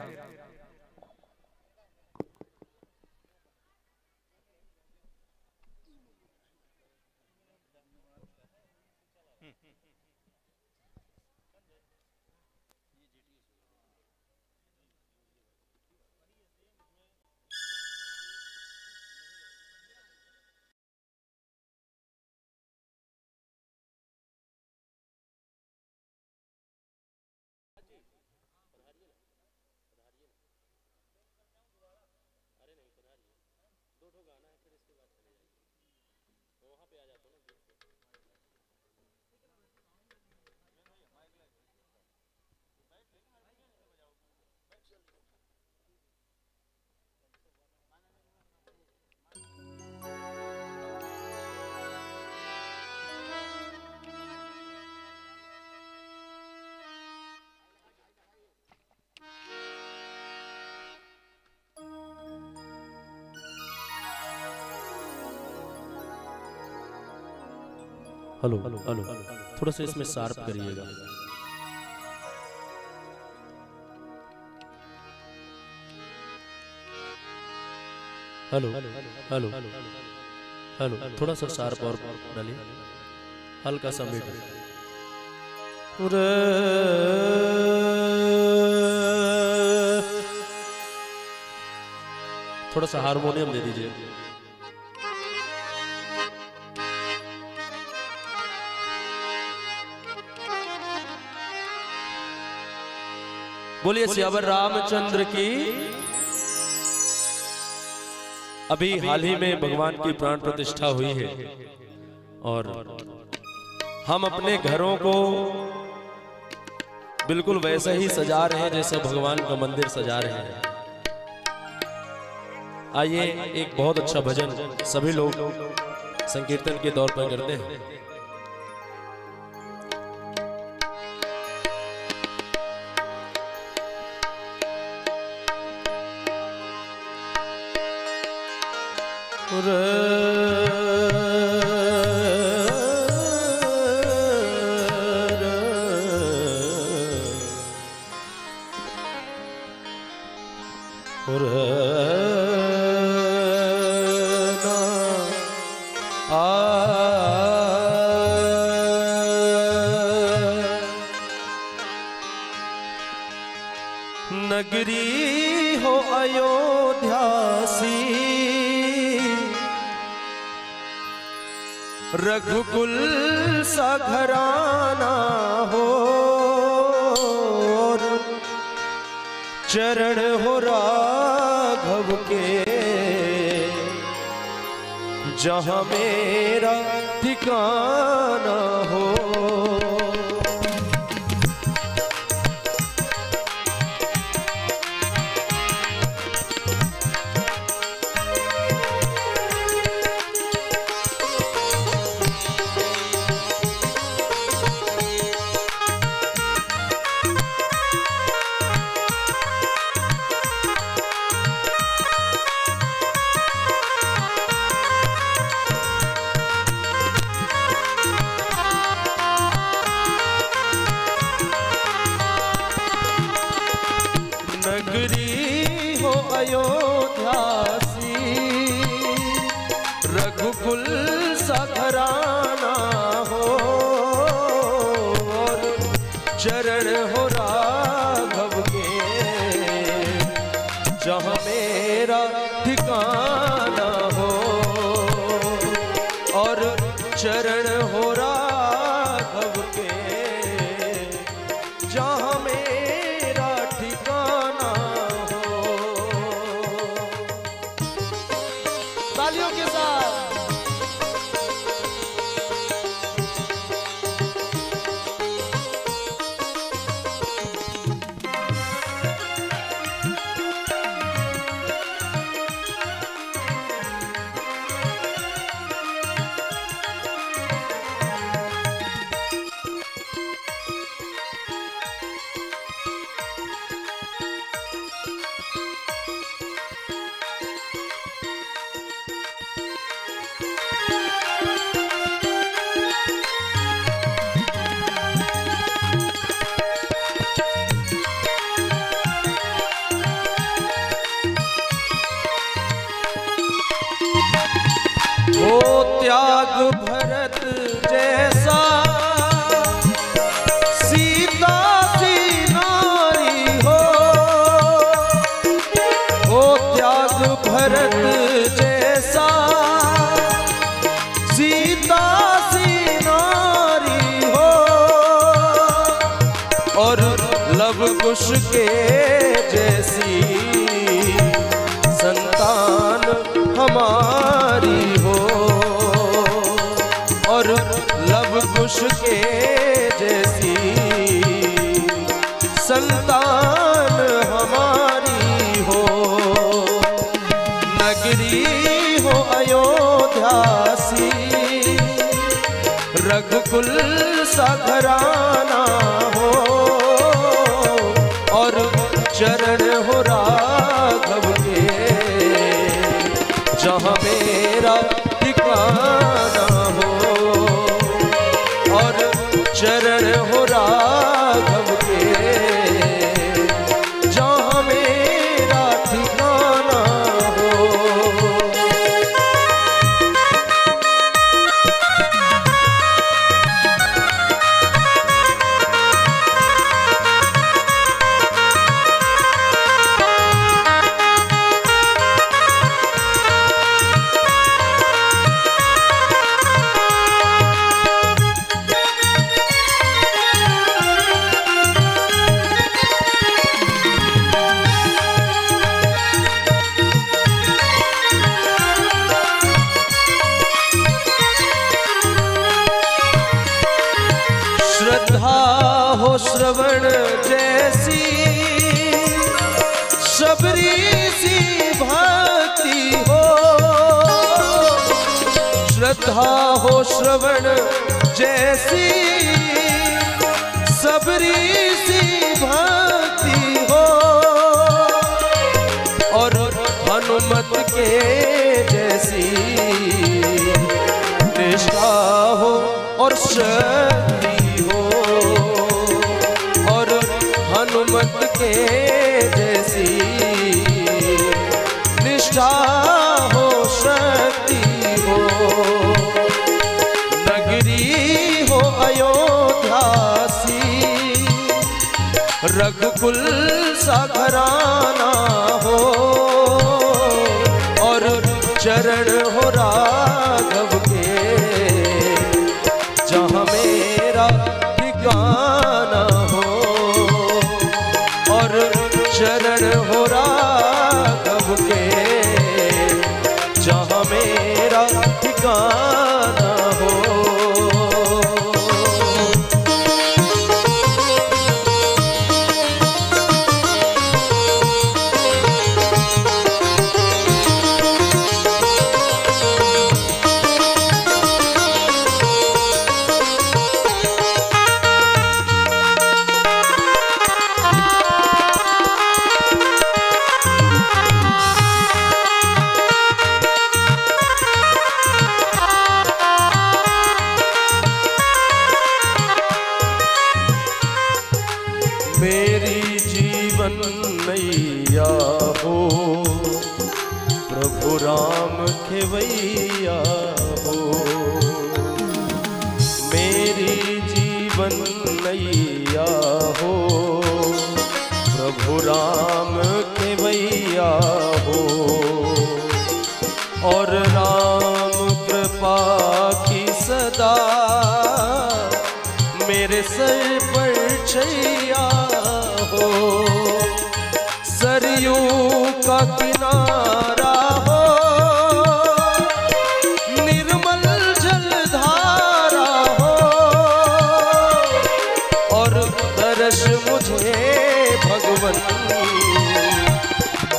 हेलो हेलो, थोड़ा सा इसमें शार्प करिएगा। हेलो हेलो हेलो, थोड़ा सा शार्प और डालिए, हल्का सा मीट। थोड़ा सा हारमोनियम दे दीजिए। बोलिए सियावर रामचंद्र की। अभी हाल ही में भगवान की प्राण प्रतिष्ठा हुई है और हम अपने घरों को बिल्कुल वैसा ही सजा रहे हैं जैसा भगवान का मंदिर सजा रहे हैं। आइए एक बहुत अच्छा भजन सभी लोग संकीर्तन के तौर पर करते हैं। नगरी हो अयोध्यासी, रघुकुल सा घराना हो, चरण हो राघव के जहां मेरा ठिकाना हो। नगरी हो अयोध्यासी, रघुकुल सा घराना हो, चरण हो राघव के जहां मेरा ठिकाना हो, और चरण हो राघव के जहां मेरा ठिकाना हो। तालियों के साथ हो त्याग भरत जैसा, सीता सी नारी हो, हो त्याग भरत जैसा, सीता सी नारी हो, और लव कुश के जैसी संतान हमारी हो, और लव कुश के जैसी संतान हमारी हो। नगरी हो अयोध्यासी, रघुकुल सा घराना हो, और चरण हो राघव के जहां मेरा ठिकाना हो, श्रद्धा हो श्रवण जैसी, सबरी सी भक्ति हो, और हनुमत के जैसी निष्ठा हो और शक्ति हो, और हनुमत के जैसी निष्ठा हो शक्ति हो। नगरी हो अयोध्या सी, रघुकुल सा घराना हो, और चरण हो राघव के, जहाँ मेरा ठिकाना हो, और चरण हो राघव के, जहाँ मेरा ठिकाना हो। मेरी जीवन नैया हो, प्रभु राम खेवैया हो। मेरी जीवन नैया हो, प्रभु राम खेवैया हो, और राम कृपा की सदा मेरे सर पर छैया हो। सरयू का किनारा हो, निर्मल जलधारा हो, और दर्श मुझे भगवन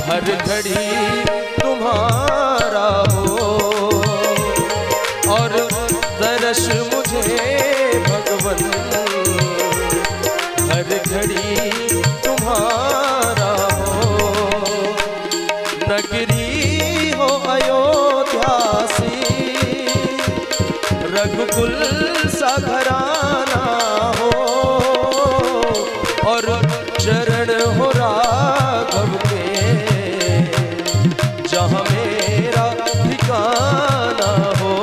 हर घड़ी तुम्हारा हो, और दर्श मुझे भगवन हर घड़ी तुम्हारा हो। नगरी हो अयोध्या सी, रघुकुल सा घराना हो, और चरण हो राघव के, जहाँ मेरा ठिकाना हो,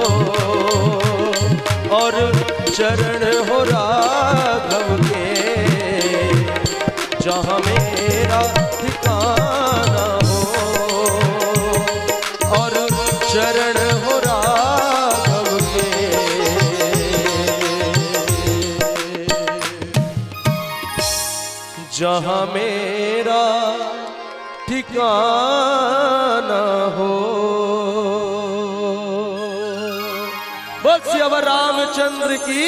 और चरण हो राघव के, जहाँ मेरा ठिकाना हो, और चरण हो राघव के। जहाँ मेरा ठिकाना हो। बोल सियावर रामचंद्र की।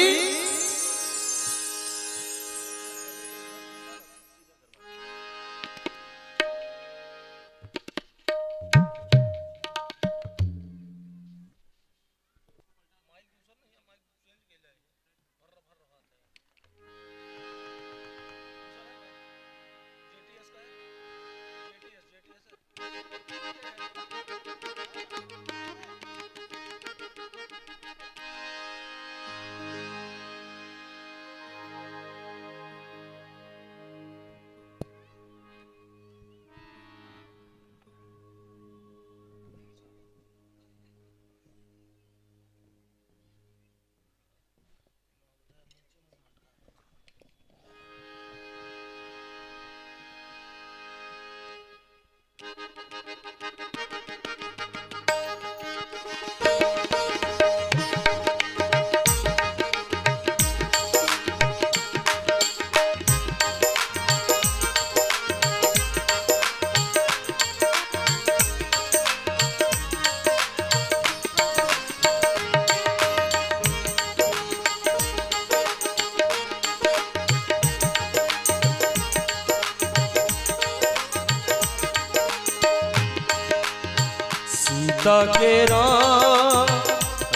सीता के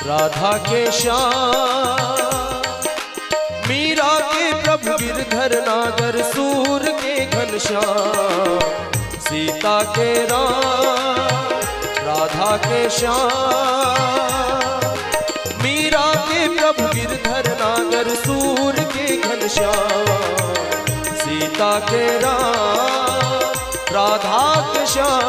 राधा के श्याम, मीरा के प्रभु गिरधर नागर सूर के घनश्याम, सीता के राम राधा के श्याम, मीरा के प्रभु गिरधर नागर सूर के घनश्याम, सीता के राम राधा के श्याम।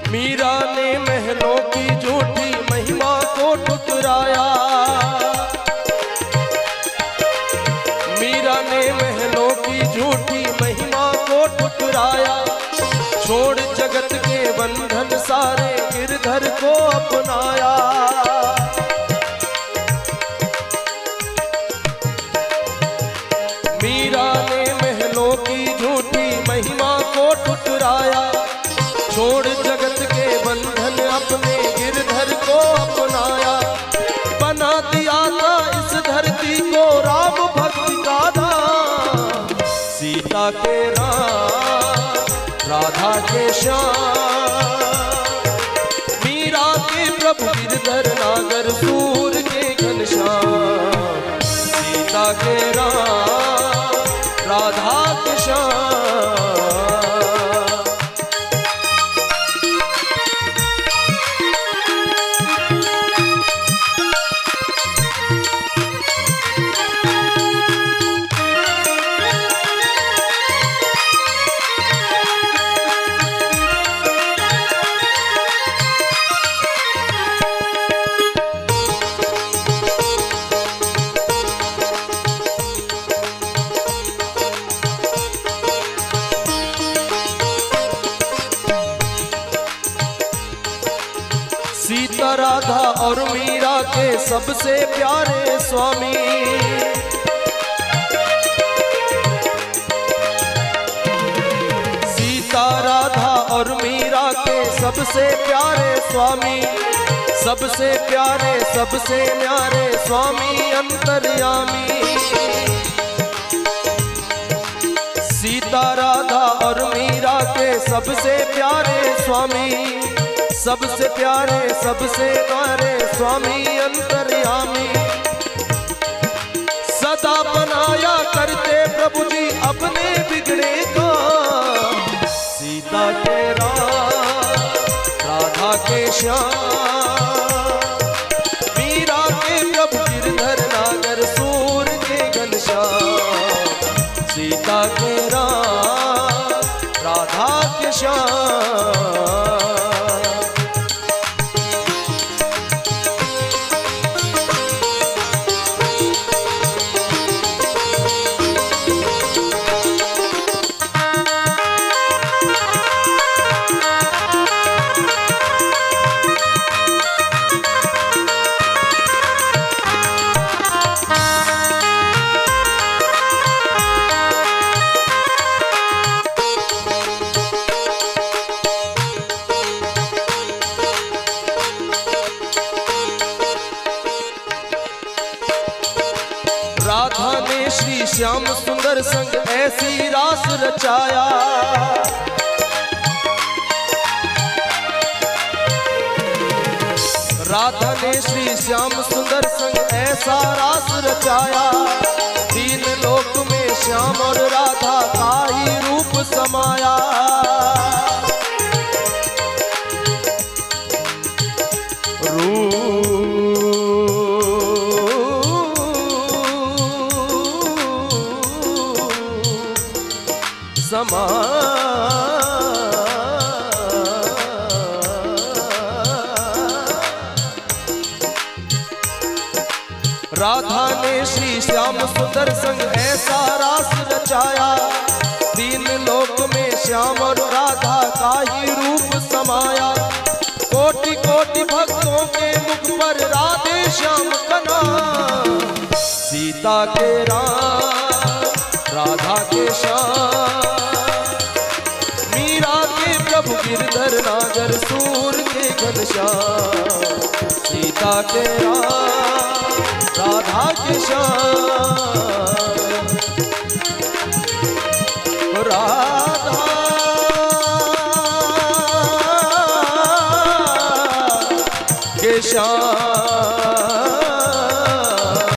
मीरा ने महलों की झूठी महिमा को ठुकराया, मीरा ने महलों की झूठी महिमा को ठुकराया, छोड़ जगत के बंधन सारे गिरधर को अपनाया। मीरा ने महलों की झूठी महिमा को ठुकराया, छोड़ जगत के बंधन अपने गिरधर को अपनाया। बना दिया था इस धरती को राम भक्ति का धाम, सीता के राम राधा के श्याम, मीरा के प्रभु गिरधर नागर सूर के घनश्याम, सीता के राम राधा के श्याम। सीता राधा और मीरा के सबसे प्यारे स्वामी, सीता राधा और मीरा के सबसे प्यारे स्वामी, सबसे प्यारे सबसे न्यारे स्वामी अंतर्यामी। सीता राधा और मीरा के सबसे प्यारे स्वामी, सबसे प्यारे सबसे न्यारे स्वामी अंतर्यामी। सदा बनाया करते प्रभु जी अपने बिगड़े का, सीता के राम राधा के श्याम, मीरा के प्रभु गिरधर नागर सूर के घनश्याम, सीता के राम राधा के श्याम। राधा ने श्री श्याम सुंदर संग ऐसी रास रचाया, राधा ने श्री श्याम सुंदर संग ऐसा रास रचाया। तीन लोक में श्याम और राधा का ही रूप समाया। राधा ने श्री श्याम सुंदर संग ऐसा रास रचाया, तीन लोक में श्याम और राधा का ही रूप समाया। कोटि कोटि भक्तों के मुख पर राधे श्याम का नाम, सीता के राम राधा के श्याम, मीरा के प्रभु गिरधर नागर सूर के घनश्याम, सीता के राम राधा के श्याम।